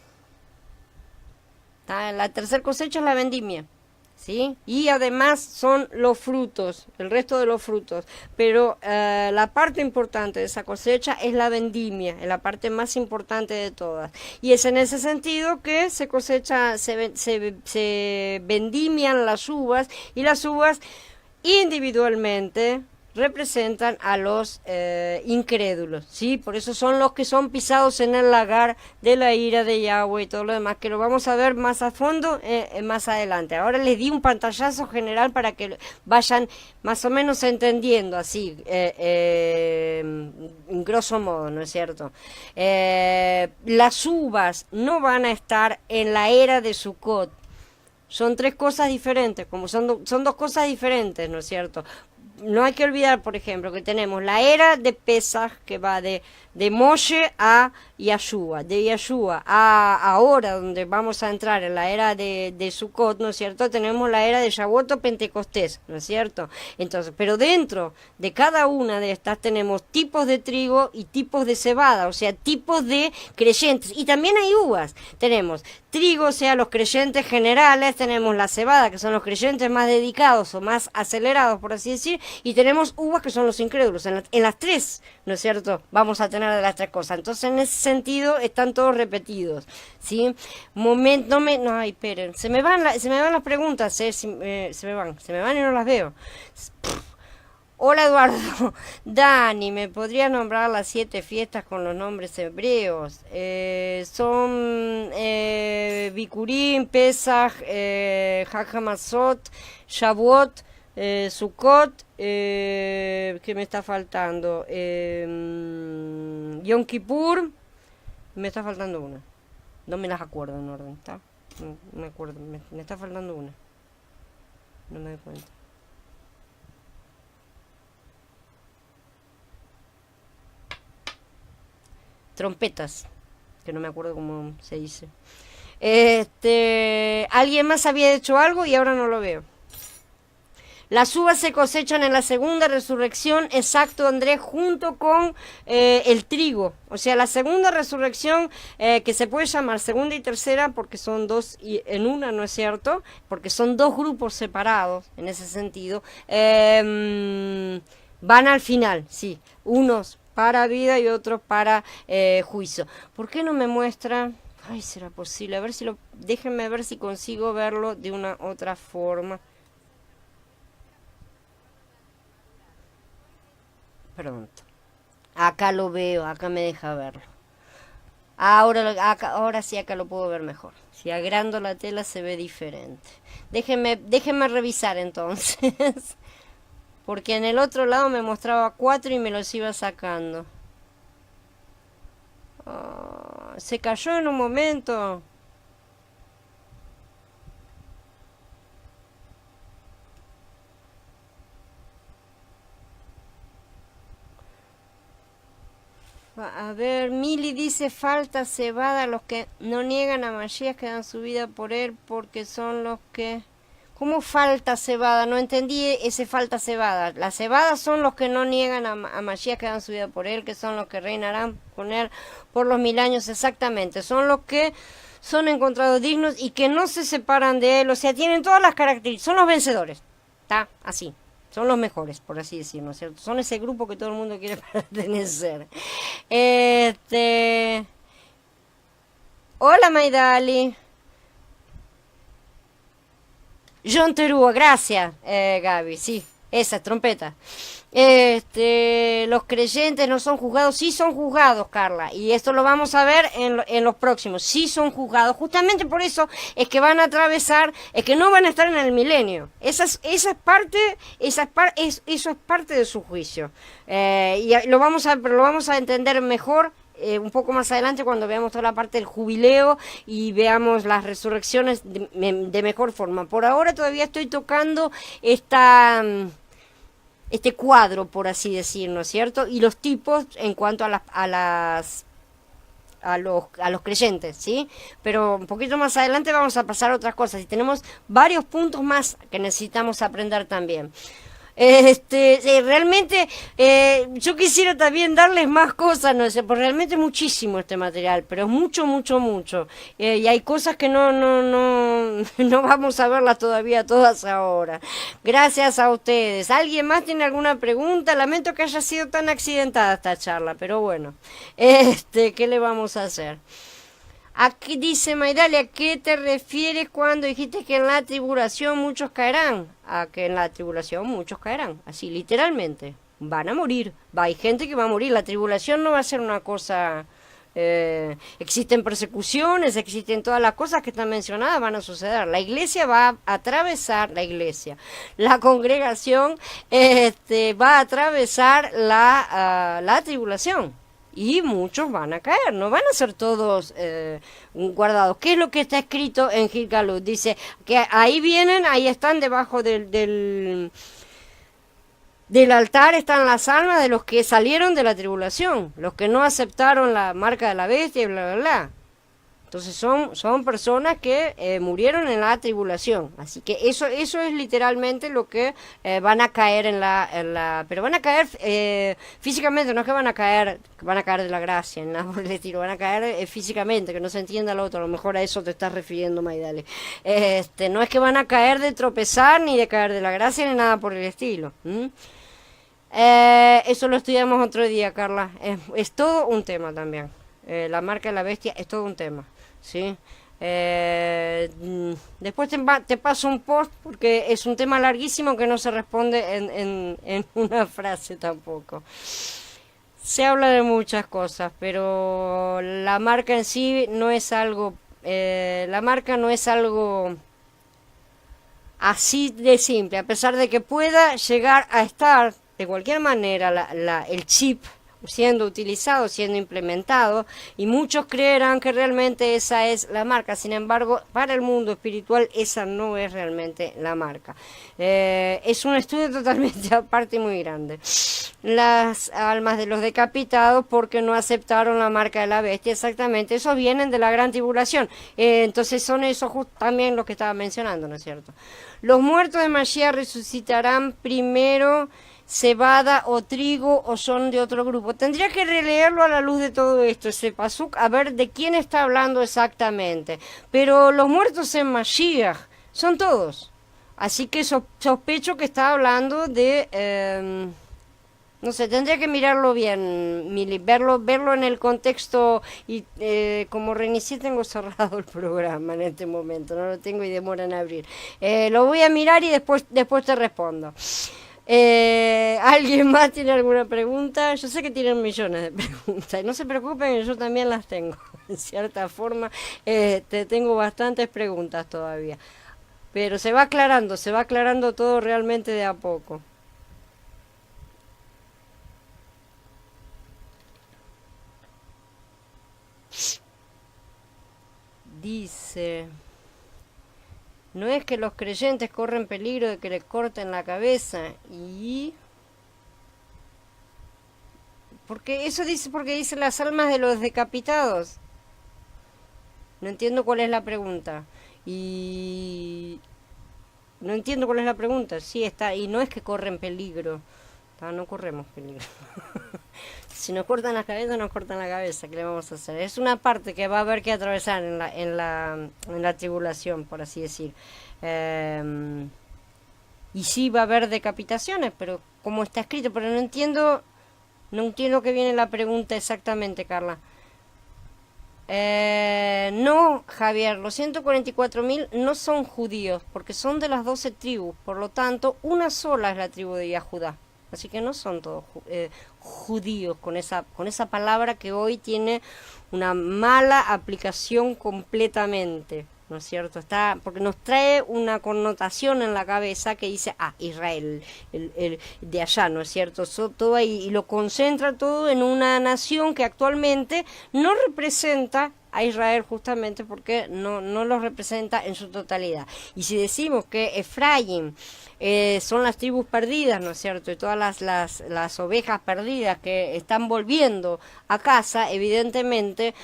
La tercer cosecha es la vendimia, ¿sí? Y además son los frutos, el resto de los frutos. Pero la parte importante de esa cosecha es la vendimia, es la parte más importante de todas. Y es en ese sentido que se cosecha, se vendimian las uvas, y las uvas individualmente representan a los incrédulos, ¿sí? Por eso son los que son pisados en el lagar de la ira de Yahweh y todo lo demás, que lo vamos a ver más a fondo más adelante. Ahora les di un pantallazo general para que vayan más o menos entendiendo así, en grosso modo, ¿no es cierto? Las uvas no van a estar en la era de Sukkot. Son tres cosas diferentes, como son dos cosas diferentes, ¿no es cierto? No hay que olvidar, por ejemplo, que tenemos la era de Pesaj, que va de Moshe a Yahshua, de Yahshua a ahora, donde vamos a entrar en la era de Sukkot, ¿no es cierto? Tenemos la era de Shavuot o Pentecostés, ¿no es cierto? Entonces, pero dentro de cada una de estas tenemos tipos de trigo y tipos de cebada, o sea, tipos de creyentes, y también hay uvas. Tenemos trigo, o sea, los creyentes generales, tenemos la cebada, que son los creyentes más dedicados o más acelerados, por así decir, y tenemos uvas, que son los incrédulos. En las tres, ¿no es cierto? Vamos a tener de las tres cosas. Entonces, en ese sentido, están todos repetidos, ¿sí? No, ay, esperen, se me van las preguntas, se me van y no las veo. Hola Eduardo, Dani, ¿me podrías nombrar las 7 fiestas con los nombres hebreos? Son Bikurim, Pesach, Hag HaMatzot, Shavuot, Sukkot, ¿qué me está faltando? Yom Kippur, me está faltando una. No me las acuerdo en orden, ¿está? No me acuerdo, me está faltando una. No me doy cuenta. Trompetas, que no me acuerdo cómo se dice. Alguien más había hecho algo y ahora no lo veo. Las uvas se cosechan en la segunda resurrección, exacto, Andrés, junto con el trigo. O sea, la segunda resurrección, que se puede llamar segunda y tercera porque son dos en una, ¿no es cierto? Porque son dos grupos separados en ese sentido. Van al final, sí, unos para vida y otros para juicio. ¿Por qué no me muestra? Ay, será posible. A ver si déjenme ver si consigo verlo de una otra forma. Pronto. Acá lo veo, acá me deja verlo. Ahora sí, acá lo puedo ver mejor. Si agrando la tela se ve diferente. Déjenme revisar entonces. Porque en el otro lado me mostraba 4 y me los iba sacando. Se cayó en un momento. A ver, Mili dice, falta cebada, los que no niegan a Mashiach que dan su vida por él porque son los que... ¿Cómo falta cebada? No entendí ese falta cebada. Las cebadas son los que no niegan a Mashiach que dan su vida por él, que son los que reinarán con él por los 1000 años exactamente. Son los que son encontrados dignos y que no se separan de él. O sea, tienen todas las características. Son los vencedores. ¿Está? Así. Son los mejores, por así decirlo, ¿no es cierto? Son ese grupo que todo el mundo quiere pertenecer. Hola, Maidali. John Terúa, gracias, Gaby, sí, esa trompeta. Los creyentes no son juzgados, sí son juzgados, Carla, y esto lo vamos a ver en los próximos, sí son juzgados, justamente por eso es que van a atravesar, es que no van a estar en el milenio, eso es parte de su juicio, pero lo vamos a entender mejor un poco más adelante cuando veamos toda la parte del jubileo y veamos las resurrecciones de mejor forma. Por ahora todavía estoy tocando este cuadro, por así decirlo, ¿no es cierto? Y los tipos en cuanto a los creyentes, ¿sí? Pero un poquito más adelante vamos a pasar a otras cosas y tenemos varios puntos más que necesitamos aprender también. Realmente yo quisiera también darles más cosas, no sé, porque realmente es muchísimo este material, pero es mucho, y hay cosas que no vamos a verlas todavía todas ahora. Gracias a ustedes. ¿Alguien más tiene alguna pregunta? Lamento que haya sido tan accidentada esta charla, pero bueno, ¿qué le vamos a hacer? Aquí dice Maidali, ¿a qué te refieres cuando dijiste que en la tribulación muchos caerán? A que en la tribulación muchos caerán, así literalmente. van a morir. Hay gente que va a morir. La tribulación no va a ser una cosa... existen persecuciones, existen todas las cosas que están mencionadas, van a suceder. La iglesia va a atravesar, la congregación va a atravesar la tribulación. Y muchos van a caer, no van a ser todos guardados. ¿Qué es lo que está escrito en Gilgalud? Dice que ahí vienen, ahí están debajo del altar están las almas de los que salieron de la tribulación, los que no aceptaron la marca de la bestia y bla, bla, bla. Entonces son personas que murieron en la tribulación. Así que eso es literalmente lo que van a caer pero van a caer físicamente, no es que van a caer de la gracia, nada por el estilo, van a caer físicamente, que no se entienda lo otro, a lo mejor a eso te estás refiriendo, Maidale. No es que van a caer de tropezar, ni de caer de la gracia, ni nada por el estilo. Eso lo estudiamos otro día, Carla. Es todo un tema también. La marca de la bestia es todo un tema, ¿sí? Después te paso un post porque es un tema larguísimo que no se responde en una frase tampoco. Se habla de muchas cosas, pero la marca en sí no es algo... la marca no es algo así de simple, a pesar de que pueda llegar a estar de cualquier manera el chip siendo utilizado, siendo implementado, y muchos creerán que realmente esa es la marca. Sin embargo, para el mundo espiritual esa no es realmente la marca. Es un estudio totalmente aparte y muy grande. Las almas de los decapitados porque no aceptaron la marca de la bestia, exactamente, esos vienen de la gran tribulación. Entonces son esos también los que estaba mencionando, ¿no es cierto? Los muertos de Mashiach resucitarán primero cebada o trigo o son de otro grupo. Tendría que releerlo a la luz de todo esto, ese pasuk, a ver de quién está hablando exactamente. Pero los muertos en Mashiach son todos. Así que sospecho que está hablando de... no sé, tendría que mirarlo bien, Mili, verlo en el contexto y como reinicié tengo cerrado el programa en este momento, no lo tengo y demora en abrir. Lo voy a mirar y después te respondo. ¿Alguien más tiene alguna pregunta? Yo sé que tienen millones de preguntas y no se preocupen, yo también las tengo. En cierta forma, tengo bastantes preguntas todavía. Pero se va aclarando todo realmente de a poco. Dice... No es que los creyentes corren peligro de que les corten la cabeza y... Porque eso dice, porque dice las almas de los decapitados. No entiendo cuál es la pregunta. Y... No entiendo cuál es la pregunta. Sí, está. Y no es que corren peligro. No corremos peligro. Si nos cortan la cabeza, nos cortan la cabeza. ¿Qué le vamos a hacer? Es una parte que va a haber que atravesar en la tribulación, por así decir. Y sí va a haber decapitaciones, pero como está escrito, pero no entiendo que viene la pregunta exactamente, Carla. No, Javier, los 144.000 no son judíos, porque son de las 12 tribus. Por lo tanto, una sola es la tribu de Yahudá. Así que no son todos judíos con esa palabra que hoy tiene una mala aplicación completamente, ¿no es cierto? Porque nos trae una connotación en la cabeza que dice, Israel, el de allá, ¿no es cierto? Todo ahí, y lo concentra todo en una nación que actualmente no representa a Israel justamente porque no los representa en su totalidad. Y si decimos que Efraín son las tribus perdidas, ¿no es cierto? Y todas las ovejas perdidas que están volviendo a casa, evidentemente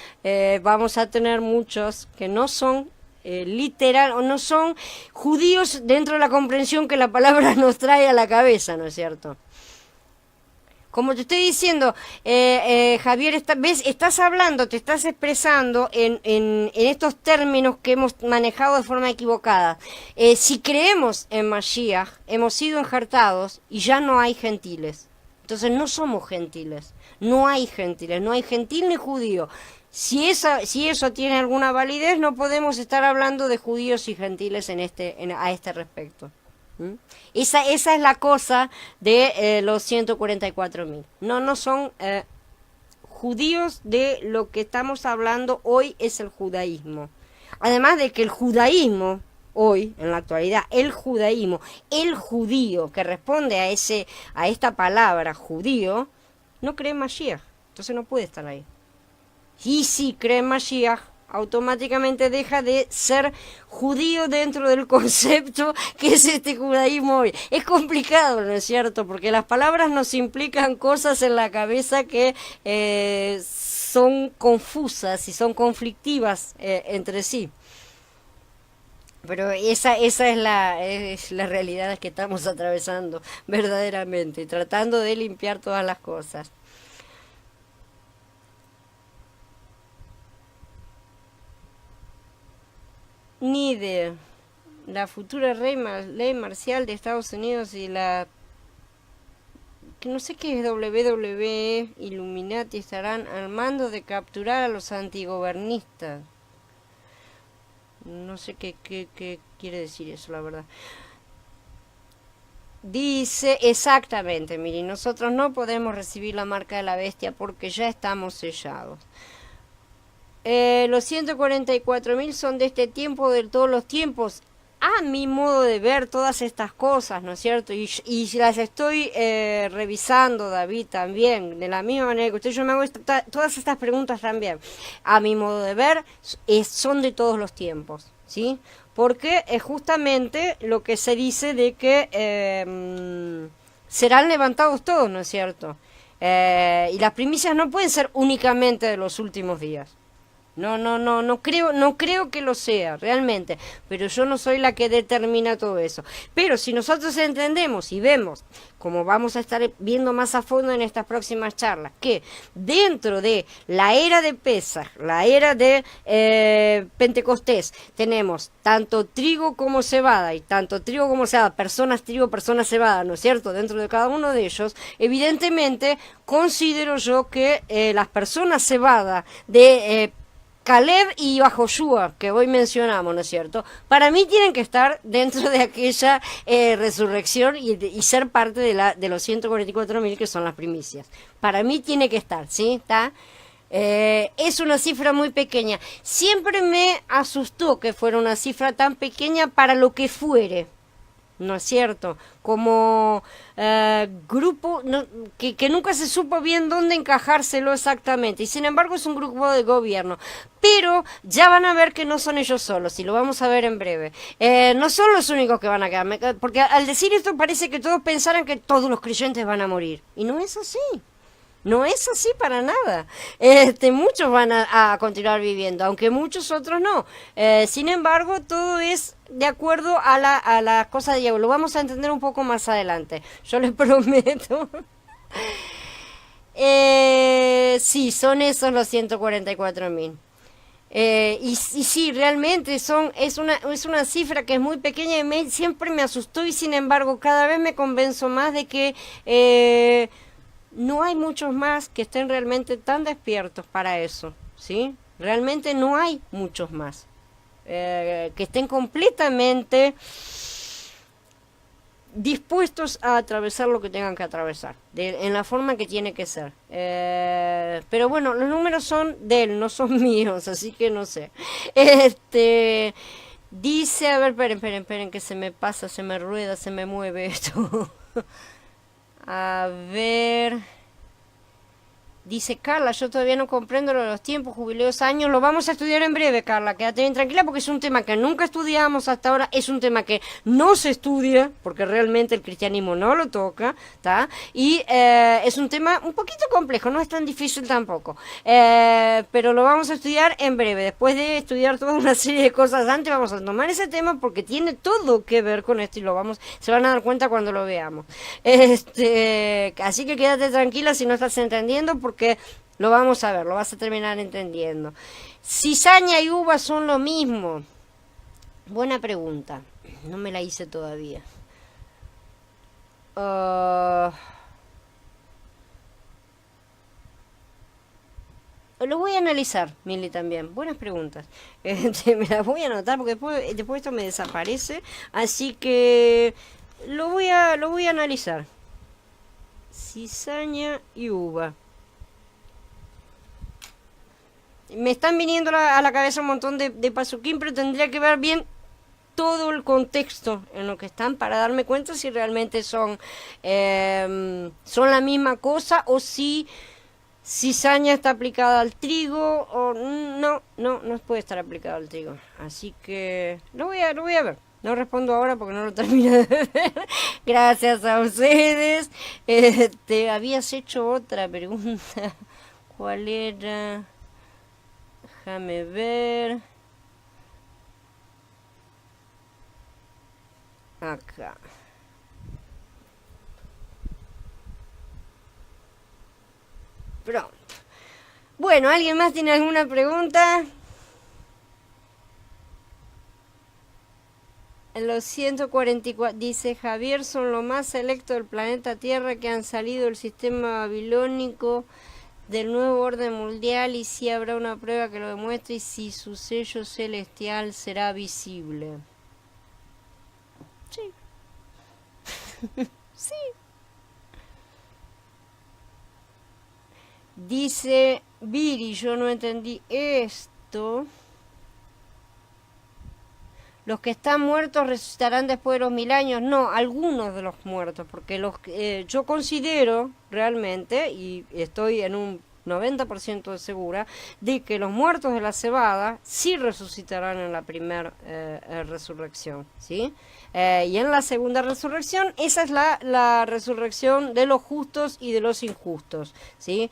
vamos a tener muchos que no son literal o no son judíos dentro de la comprensión que la palabra nos trae a la cabeza, ¿no es cierto? Como te estoy diciendo, Javier, estás hablando, te estás expresando en estos términos que hemos manejado de forma equivocada. Si creemos en Mashiach, hemos sido injertados y ya no hay gentiles. Entonces no somos gentiles, no hay gentil ni judío. Si eso tiene alguna validez, no podemos estar hablando de judíos y gentiles a este respecto. ¿Mm? Esa es la cosa de los 144.000. No son judíos, de lo que estamos hablando hoy es el judaísmo. Además de que el judaísmo, hoy, en la actualidad, el judaísmo, el judío que responde a esta palabra judío, no cree en Mashiach. Entonces no puede estar ahí. Y si cree en Mashiach, automáticamente deja de ser judío dentro del concepto que es este judaísmo hoy. Es complicado, ¿no es cierto? Porque las palabras nos implican cosas en la cabeza que son confusas y son conflictivas entre sí. Pero esa es la realidad que estamos atravesando verdaderamente, tratando de limpiar todas las cosas. Ni de la futura ley marcial de Estados Unidos y que no sé qué es WWE, Illuminati, estarán al mando de capturar a los antigobernistas. No sé qué quiere decir eso, la verdad. Dice exactamente, mire, nosotros no podemos recibir la marca de la bestia porque ya estamos sellados. Los 144.000 son de este tiempo, de todos los tiempos. A mi modo de ver todas estas cosas, ¿no es cierto? Y las estoy revisando, David, también, de la misma manera que usted, yo me hago todas estas preguntas también. A mi modo de ver, son de todos los tiempos, ¿sí? Porque es justamente lo que se dice de que serán levantados todos, ¿no es cierto? Y las primicias no pueden ser únicamente de los últimos días. No creo que lo sea, realmente, pero yo no soy la que determina todo eso. Pero si nosotros entendemos y vemos, como vamos a estar viendo más a fondo en estas próximas charlas, que dentro de la era de Pesaj, la era de Pentecostés, tenemos tanto trigo como cebada, y tanto trigo como cebada, personas trigo, personas cebada, ¿no es cierto?, dentro de cada uno de ellos, evidentemente considero yo que las personas cebada de Caleb y Joshua, que hoy mencionamos, ¿no es cierto? Para mí tienen que estar dentro de aquella resurrección y ser parte de los 144.000 que son las primicias. Para mí tiene que estar, ¿sí? ¿Está? Es una cifra muy pequeña. Siempre me asustó que fuera una cifra tan pequeña para lo que fuere. ¿No es cierto? Como grupo que nunca se supo bien dónde encajárselo exactamente, y sin embargo es un grupo de gobierno. Pero ya van a ver que no son ellos solos, y lo vamos a ver en breve. No son los únicos que van a quedar, porque al decir esto parece que todos pensaran que todos los creyentes van a morir, y no es así. No es así para nada. Muchos van a continuar viviendo, aunque muchos otros no. Sin embargo, todo es de acuerdo a la cosa de Dios. Lo vamos a entender un poco más adelante. Yo les prometo. Sí, son esos los 144.000. Y sí, realmente es una cifra que es muy pequeña y siempre me asustó, y sin embargo cada vez me convenzo más de que no hay muchos más que estén realmente tan despiertos para eso, ¿sí? Realmente no hay muchos más que estén completamente dispuestos a atravesar lo que tengan que atravesar, en la forma que tiene que ser. Pero bueno, los números son de él, no son míos, así que no sé. Dice, a ver, esperen, que se me pasa, se me rueda, se me mueve esto. A ver, dice Carla, yo todavía no comprendo lo de los tiempos, jubileos, años. Lo vamos a estudiar en breve, Carla, quédate bien tranquila, porque es un tema que nunca estudiamos hasta ahora, es un tema que no se estudia, porque realmente el cristianismo no lo toca, ¿está? Y es un tema un poquito complejo, no es tan difícil tampoco, pero lo vamos a estudiar en breve. Después de estudiar toda una serie de cosas antes, vamos a tomar ese tema porque tiene todo que ver con esto, y se van a dar cuenta cuando lo veamos. Así que quédate tranquila si no estás entendiendo, porque lo vamos a ver, lo vas a terminar entendiendo. ¿Cizaña y uva son lo mismo? Buena pregunta, no me la hice todavía. Lo voy a analizar, Mili, también. Buenas preguntas. Me las voy a anotar porque después esto me desaparece. Así que lo voy a analizar. Cizaña y uva. Me están viniendo a la cabeza un montón de pasuquín, pero tendría que ver bien todo el contexto en lo que están para darme cuenta si realmente son la misma cosa o si cizaña está aplicada al trigo o no puede estar aplicada al trigo. Así que lo voy a ver. No respondo ahora porque no lo termino de ver. Gracias a ustedes. Te habías hecho otra pregunta. ¿Cuál era? Déjame ver. Acá. Pronto. Bueno, ¿alguien más tiene alguna pregunta? En los 144, dice Javier, son lo más selecto del planeta Tierra que han salido del sistema babilónico del nuevo orden mundial y si habrá una prueba que lo demuestre y si su sello celestial será visible. Sí. Sí. Dice Viri, yo no entendí esto. Los que están muertos resucitarán después de los 1000 años. No, algunos de los muertos, porque yo considero realmente, y estoy en un 90% de segura, de que los muertos de la cebada sí resucitarán en la primera resurrección, ¿sí? Y en la segunda resurrección, esa es la resurrección de los justos y de los injustos, ¿sí?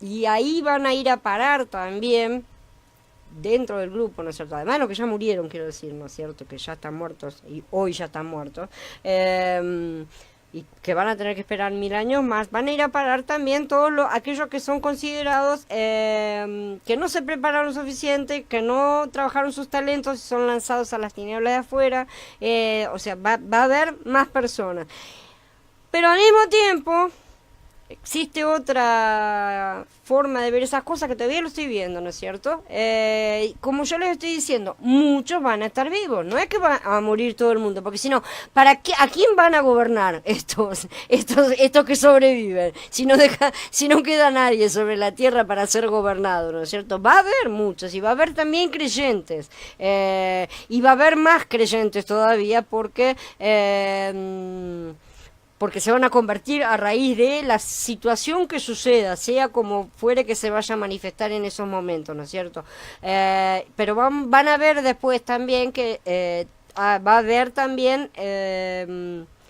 Y ahí van a ir a parar también dentro del grupo, ¿no es cierto? Además, los que ya murieron, quiero decir, ¿no es cierto? Que ya están muertos, y hoy ya están muertos, y que van a tener que esperar 1000 años más, van a ir a parar también todos aquellos que son considerados que no se prepararon lo suficiente, que no trabajaron sus talentos y son lanzados a las tinieblas de afuera, o sea, va a haber más personas. Pero al mismo tiempo existe otra forma de ver esas cosas que todavía lo estoy viendo, ¿no es cierto? Como yo les estoy diciendo, muchos van a estar vivos, no es que va a morir todo el mundo, porque si no, ¿a quién van a gobernar estos que sobreviven? Si no queda nadie sobre la tierra para ser gobernado, ¿no es cierto? Va a haber muchos y va a haber también creyentes, y va a haber más creyentes todavía porque se van a convertir a raíz de la situación que suceda, sea como fuere que se vaya a manifestar en esos momentos, ¿no es cierto? Pero van a ver después también que va a haber también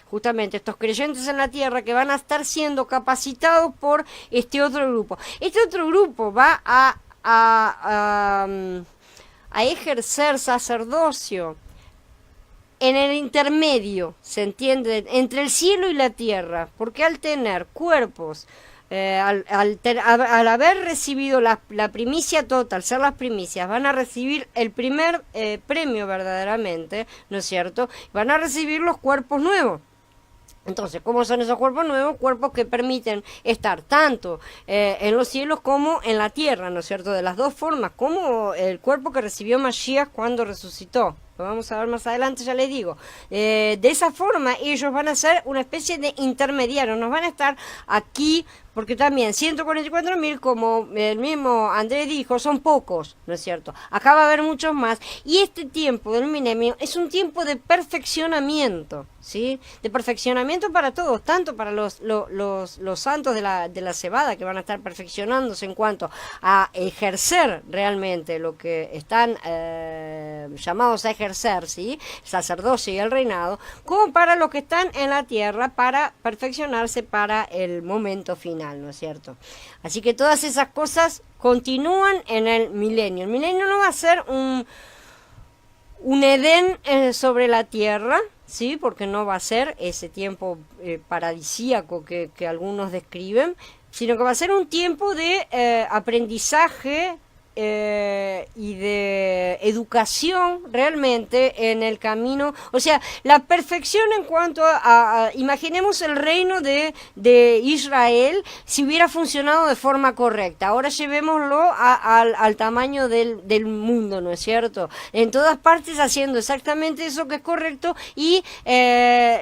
justamente estos creyentes en la tierra que van a estar siendo capacitados por este otro grupo. Este otro grupo va a ejercer sacerdocio en el intermedio, ¿se entiende? Entre el cielo y la tierra, porque al tener cuerpos, al haber recibido la primicia total, ser las primicias, van a recibir el primer premio verdaderamente, ¿no es cierto? Van a recibir los cuerpos nuevos. Entonces, ¿cómo son esos cuerpos nuevos? Cuerpos que permiten estar tanto en los cielos como en la tierra, ¿no es cierto? De las dos formas, como el cuerpo que recibió Mashiach cuando resucitó. Lo vamos a ver más adelante, ya les digo. De esa forma, ellos van a ser una especie de intermediarios, nos van a estar aquí, porque también 144.000, como el mismo Andrés dijo, son pocos, ¿no es cierto? Acá va a haber muchos más, y este tiempo del milenio es un tiempo de perfeccionamiento, ¿sí? De perfeccionamiento para todos, tanto para los santos de la cebada, que van a estar perfeccionándose en cuanto a ejercer realmente lo que están llamados a ejercer, ¿sí? El sacerdocio y el reinado, como para los que están en la tierra para perfeccionarse para el momento final, ¿no es cierto? Así que todas esas cosas continúan en el milenio. El milenio no va a ser un Edén sobre la tierra, ¿sí? Porque no va a ser ese tiempo paradisíaco que algunos describen, sino que va a ser un tiempo de aprendizaje y de educación realmente en el camino, o sea, la perfección en cuanto imaginemos el reino de Israel si hubiera funcionado de forma correcta. Ahora llevémoslo al tamaño del mundo, ¿no es cierto? En todas partes haciendo exactamente eso que es correcto y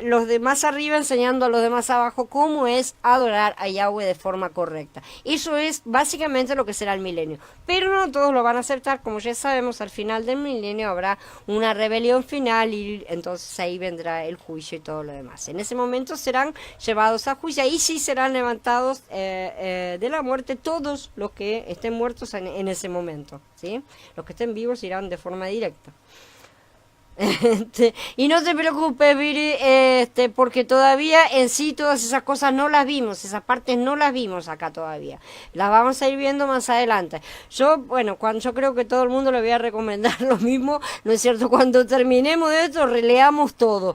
los demás arriba enseñando a los demás abajo cómo es adorar a Yahweh de forma correcta. Eso es básicamente lo que será el milenio. Pero no todos lo van a aceptar, como ya sabemos, al final del milenio habrá una rebelión final y entonces ahí vendrá el juicio y todo lo demás. En ese momento serán llevados a juicio, ahí sí serán levantados de la muerte todos los que estén muertos en ese momento, ¿sí? Los que estén vivos irán de forma directa. Y no te preocupes, Viri, porque todavía en sí todas esas cosas no las vimos, esas partes no las vimos acá todavía. Las vamos a ir viendo más adelante. Yo creo que todo el mundo le voy a recomendar lo mismo, ¿no es cierto? Cuando terminemos de esto, releamos todo,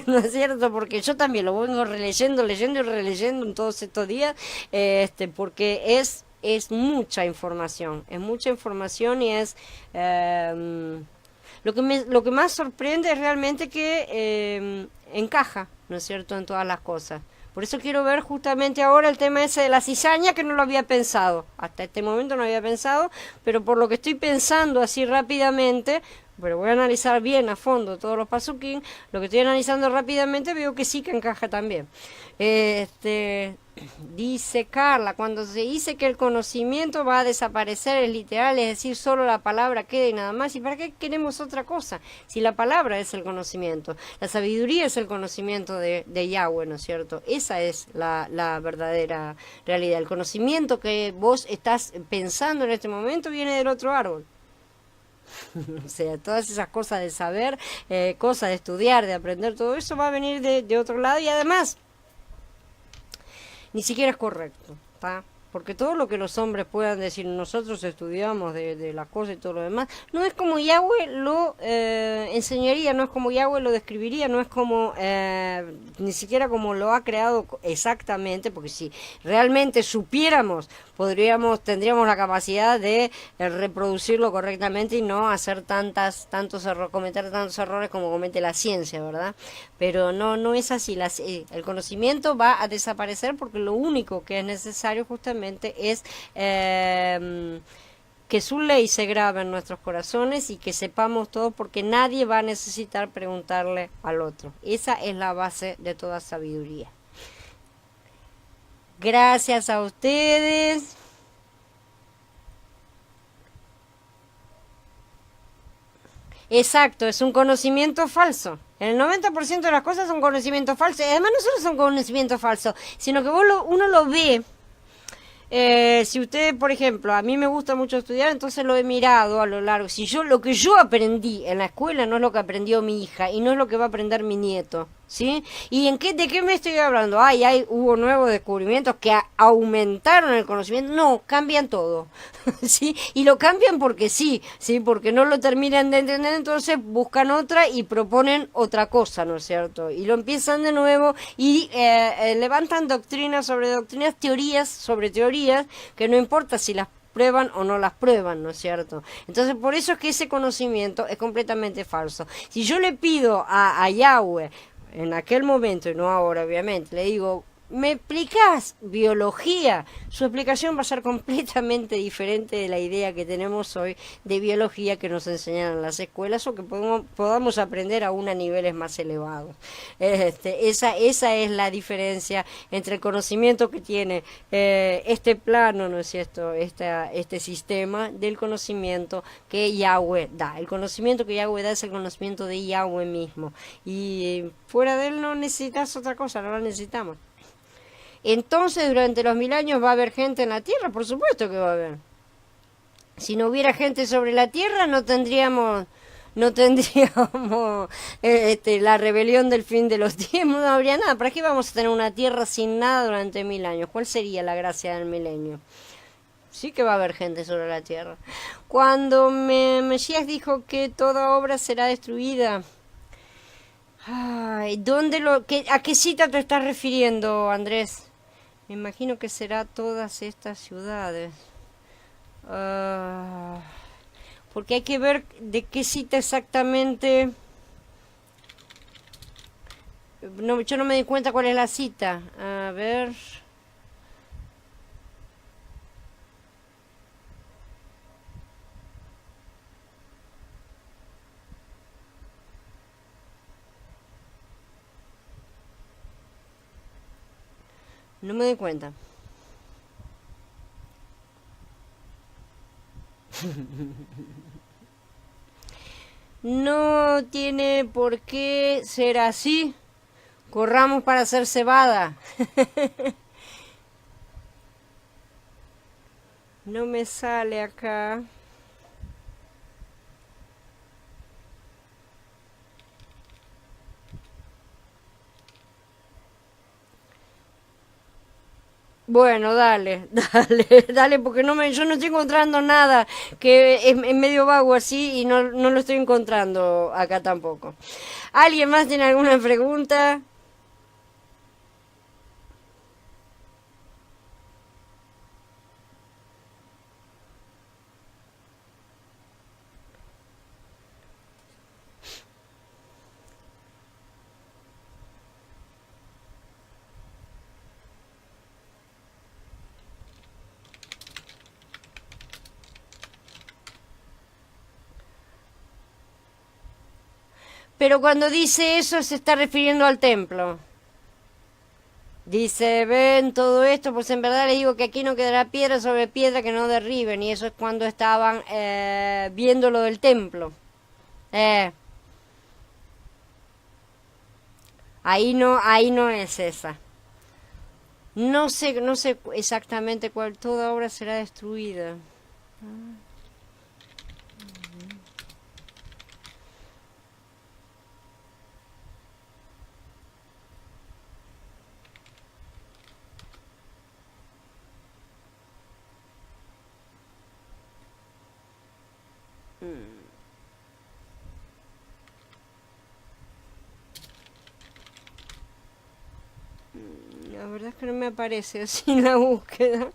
¿no es cierto? Porque yo también lo vengo leyendo y releyendo en todos estos días, porque es mucha información y es... Lo que más sorprende es realmente que encaja, ¿no es cierto?, en todas las cosas. Por eso quiero ver justamente ahora el tema ese de la cizaña, que no lo había pensado. Hasta este momento no había pensado, pero por lo que estoy pensando así rápidamente, pero voy a analizar bien a fondo todos los pasuquín, lo que estoy analizando rápidamente veo que sí que encaja también. Dice Carla, cuando se dice que el conocimiento va a desaparecer, es literal, es decir, solo la palabra queda y nada más. ¿Y para qué queremos otra cosa? Si la palabra es el conocimiento, la sabiduría es el conocimiento de Yahweh, ¿no es cierto? Esa es la verdadera realidad. El conocimiento que vos estás pensando en este momento viene del otro árbol. O sea, todas esas cosas de saber, cosas de estudiar, de aprender, todo eso va a venir de otro lado y además ni siquiera es correcto, ¿está? Porque todo lo que los hombres puedan decir, nosotros estudiamos de las cosas y todo lo demás, no es como Yahweh lo enseñaría, no es como Yahweh lo describiría, no es como, ni siquiera como lo ha creado exactamente, porque si realmente supiéramos, tendríamos la capacidad de reproducirlo correctamente y no hacer cometer tantos errores como comete la ciencia, ¿verdad? Pero no es así, el conocimiento va a desaparecer porque lo único que es necesario justamente es que su ley se grabe en nuestros corazones y que sepamos todo porque nadie va a necesitar preguntarle al otro. Esa es la base de toda sabiduría. Gracias a ustedes. Exacto, es un conocimiento falso. El 90% de las cosas son conocimientos falsos. Y además no solo son conocimientos falsos, sino que uno lo ve. Si usted, por ejemplo, a mí me gusta mucho estudiar, entonces lo he mirado a lo largo. Si lo que yo aprendí en la escuela no es lo que aprendió mi hija y no es lo que va a aprender mi nieto, ¿sí? ¿Y de qué me estoy hablando? Hubo nuevos descubrimientos que aumentaron el conocimiento. No, cambian todo, ¿sí? Y lo cambian porque sí, porque no lo terminan de entender, entonces buscan otra y proponen otra cosa, ¿no es cierto? Y lo empiezan de nuevo y levantan doctrinas sobre doctrinas, teorías sobre teorías, que no importa si las prueban o no las prueban, ¿no es cierto? Entonces por eso es que ese conocimiento es completamente falso. Si yo le pido a Yahweh en aquel momento, y no ahora obviamente, le digo, ¿me explicás biología? Su explicación va a ser completamente diferente de la idea que tenemos hoy de biología que nos enseñan en las escuelas o que podamos aprender aún a niveles más elevados. Esa es la diferencia entre el conocimiento que tiene este plano, ¿no es cierto?, este sistema del conocimiento que Yahweh da. El conocimiento que Yahweh da es el conocimiento de Yahweh mismo. Y fuera de él no necesitas otra cosa, no la necesitamos. Entonces, durante los 1000 años va a haber gente en la Tierra, por supuesto que va a haber. Si no hubiera gente sobre la Tierra, no tendríamos la rebelión del fin de los tiempos, no habría nada. ¿Para qué vamos a tener una Tierra sin nada durante 1000 años? ¿Cuál sería la gracia del milenio? Sí que va a haber gente sobre la Tierra. Cuando Mesías dijo que toda obra será destruida, ay, ¿a qué cita te estás refiriendo, Andrés? Me imagino que será todas estas ciudades. Ah, porque hay que ver de qué cita exactamente. No, yo no me di cuenta cuál es la cita. A ver. No me di cuenta. No tiene por qué ser así. Corramos para hacer cebada. No me sale acá. Bueno, dale, dale, dale, porque yo no estoy encontrando nada, que es medio vago así y no lo estoy encontrando acá tampoco. ¿Alguien más tiene alguna pregunta? Pero cuando dice eso se está refiriendo al templo. Dice, ven todo esto, pues en verdad les digo que aquí no quedará piedra sobre piedra que no derriben. Y eso es cuando estaban viendo lo del templo. Eh, ahí no es esa. No sé exactamente cuál, toda obra será destruida. La verdad es que no me aparece así en la búsqueda.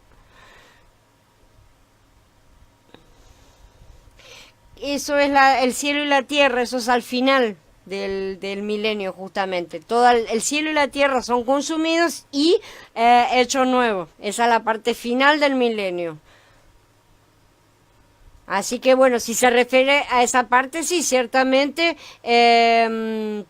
Eso es el cielo y la tierra, eso es al final del milenio justamente. Todo el cielo y la tierra son consumidos y hechos nuevos. Esa es la parte final del milenio. Así que bueno, si se refiere a esa parte, sí, ciertamente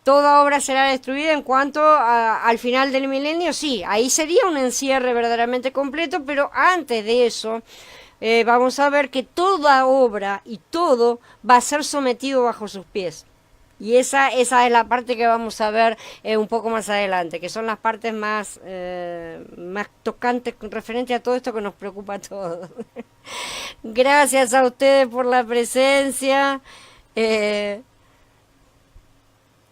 toda obra será destruida en cuanto al final del milenio, sí, ahí sería un encierre verdaderamente completo, pero antes de eso vamos a ver que toda obra y todo va a ser sometido bajo sus pies. Y esa es la parte que vamos a ver un poco más adelante, que son las partes más tocantes referente a todo esto que nos preocupa a todos. Gracias a ustedes por la presencia. Eh,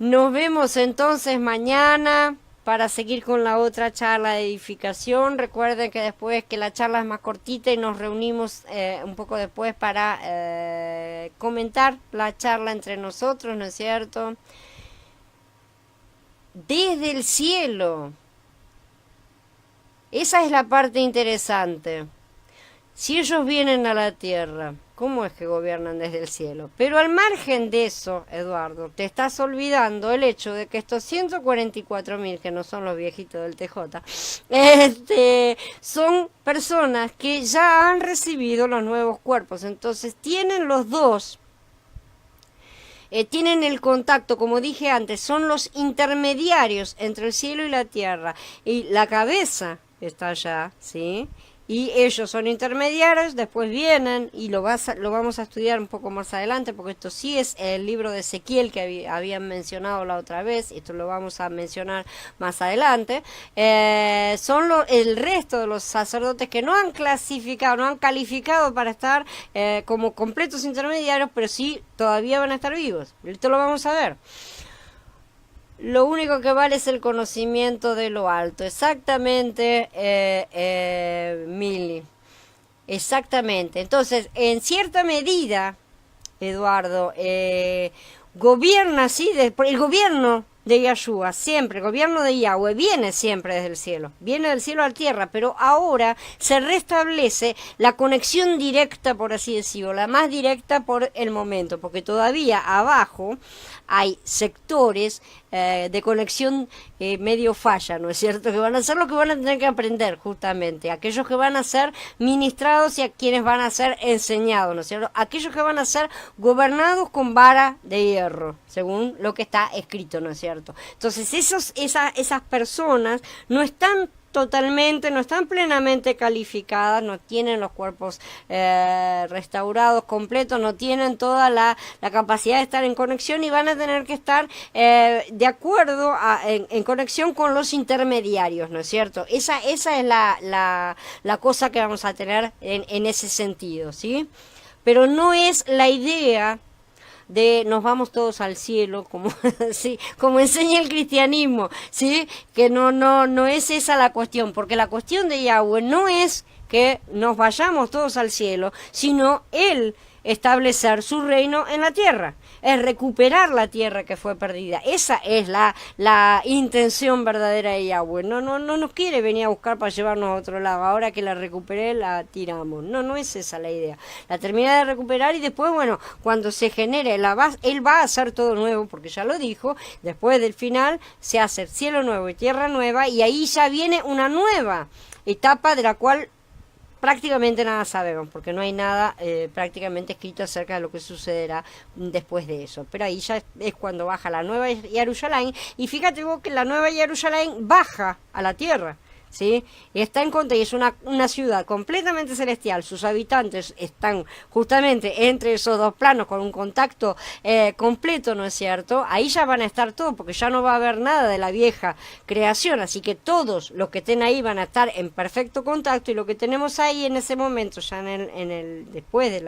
Nos vemos entonces mañana para seguir con la otra charla de edificación. Recuerden que después que la charla es más cortita y nos reunimos un poco después para comentar la charla entre nosotros, ¿no es cierto? Desde el cielo. Esa es la parte interesante. Si ellos vienen a la tierra, ¿cómo es que gobiernan desde el cielo? Pero al margen de eso, Eduardo, te estás olvidando el hecho de que estos 144.000, que no son los viejitos del TJ, son personas que ya han recibido los nuevos cuerpos. Entonces tienen los dos, tienen el contacto, como dije antes, son los intermediarios entre el cielo y la tierra. Y la cabeza está allá, ¿sí? Y ellos son intermediarios, después vienen y lo vamos a estudiar un poco más adelante, porque esto sí es el libro de Ezequiel que habían mencionado la otra vez, esto lo vamos a mencionar más adelante. Son el resto de los sacerdotes que no han clasificado, no han calificado para estar como completos intermediarios, pero sí todavía van a estar vivos. Esto lo vamos a ver. Lo único que vale es el conocimiento de lo alto. Exactamente, Mili. Exactamente. Entonces, en cierta medida, Eduardo, gobierna, sí, el gobierno de Yahshua, siempre, el gobierno de Yahweh viene siempre desde el cielo, viene del cielo a la tierra, pero ahora se restablece la conexión directa, por así decirlo, la más directa por el momento, porque todavía abajo hay sectores de conexión medio falla, ¿no es cierto? Que van a ser lo que van a tener que aprender justamente, aquellos que van a ser ministrados y a quienes van a ser enseñados, ¿no es cierto? Aquellos que van a ser gobernados con vara de hierro, según lo que está escrito, ¿no es cierto? Entonces esas personas no están totalmente, no están plenamente calificadas, no tienen los cuerpos restaurados completos, no tienen toda la capacidad de estar en conexión y van a tener que estar de acuerdo en conexión con los intermediarios, ¿no es cierto? Esa es la cosa que vamos a tener en ese sentido, ¿sí? Pero no es la idea de nos vamos todos al cielo, como sí, como enseña el cristianismo, sí, que no es esa la cuestión, porque la cuestión de Yahweh no es que nos vayamos todos al cielo, sino Él establecer su reino en la tierra, es recuperar la tierra que fue perdida. Esa es la intención verdadera de Yahweh. No nos quiere venir a buscar para llevarnos a otro lado. Ahora que la recuperé, la tiramos. No es esa la idea. La termina de recuperar y después, bueno, cuando se genere Él va a hacer todo nuevo, porque ya lo dijo, después del final se hace cielo nuevo y tierra nueva, y ahí ya viene una nueva etapa de la cual prácticamente nada sabemos, porque no hay nada prácticamente escrito acerca de lo que sucederá después de eso. Pero ahí ya es cuando baja la nueva Jerusalén, y fíjate vos que la nueva Jerusalén baja a la tierra, ¿sí? Y está en contra, y es una ciudad completamente celestial. Sus habitantes están justamente entre esos dos planos con un contacto completo, ¿no es cierto? Ahí ya van a estar todos, porque ya no va a haber nada de la vieja creación, así que todos los que estén ahí van a estar en perfecto contacto, y lo que tenemos ahí en ese momento, ya después de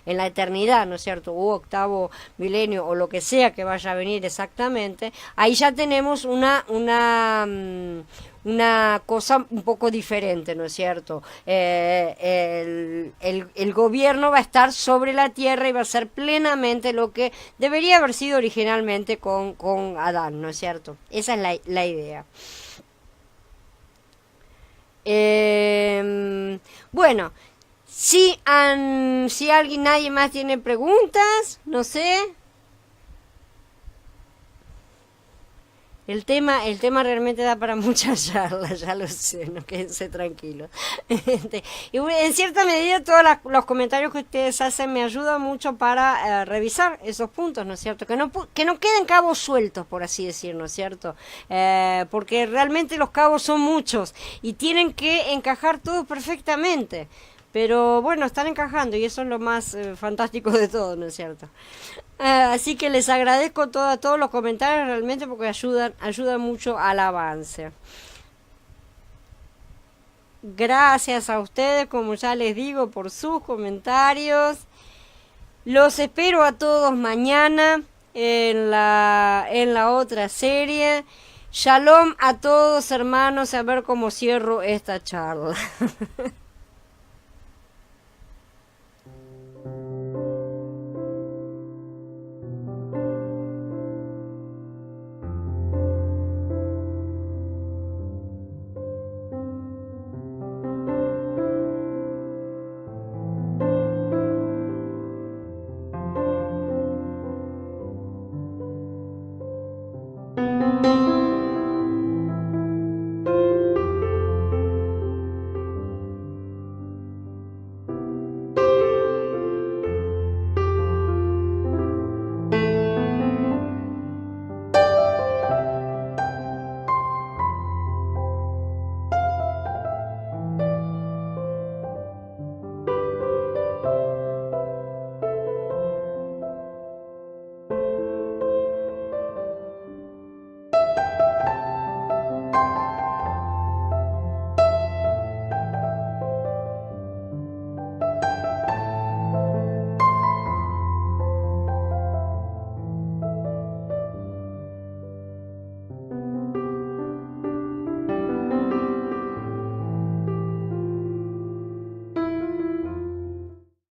en la eternidad, ¿no es cierto? U octavo milenio, o lo que sea que vaya a venir exactamente, ahí ya tenemos una cosa un poco diferente, ¿no es cierto? El gobierno va a estar sobre la tierra y va a ser plenamente lo que debería haber sido originalmente con Adán, ¿no es cierto? Esa es la idea. Bueno, si nadie más tiene preguntas, no sé. El tema realmente da para muchas charlas, ya lo sé, no quédense tranquilos. Y en cierta medida todos los comentarios que ustedes hacen me ayudan mucho para revisar esos puntos, ¿no es cierto? Que no queden cabos sueltos, por así decir, ¿no es cierto? Porque realmente los cabos son muchos y tienen que encajar todos perfectamente. Pero bueno, están encajando y eso es lo más fantástico de todo, ¿no es cierto? Así que les agradezco todos los comentarios realmente, porque ayudan mucho al avance. Gracias a ustedes, como ya les digo, por sus comentarios. Los espero a todos mañana en la otra serie. Shalom a todos, hermanos, a ver cómo cierro esta charla.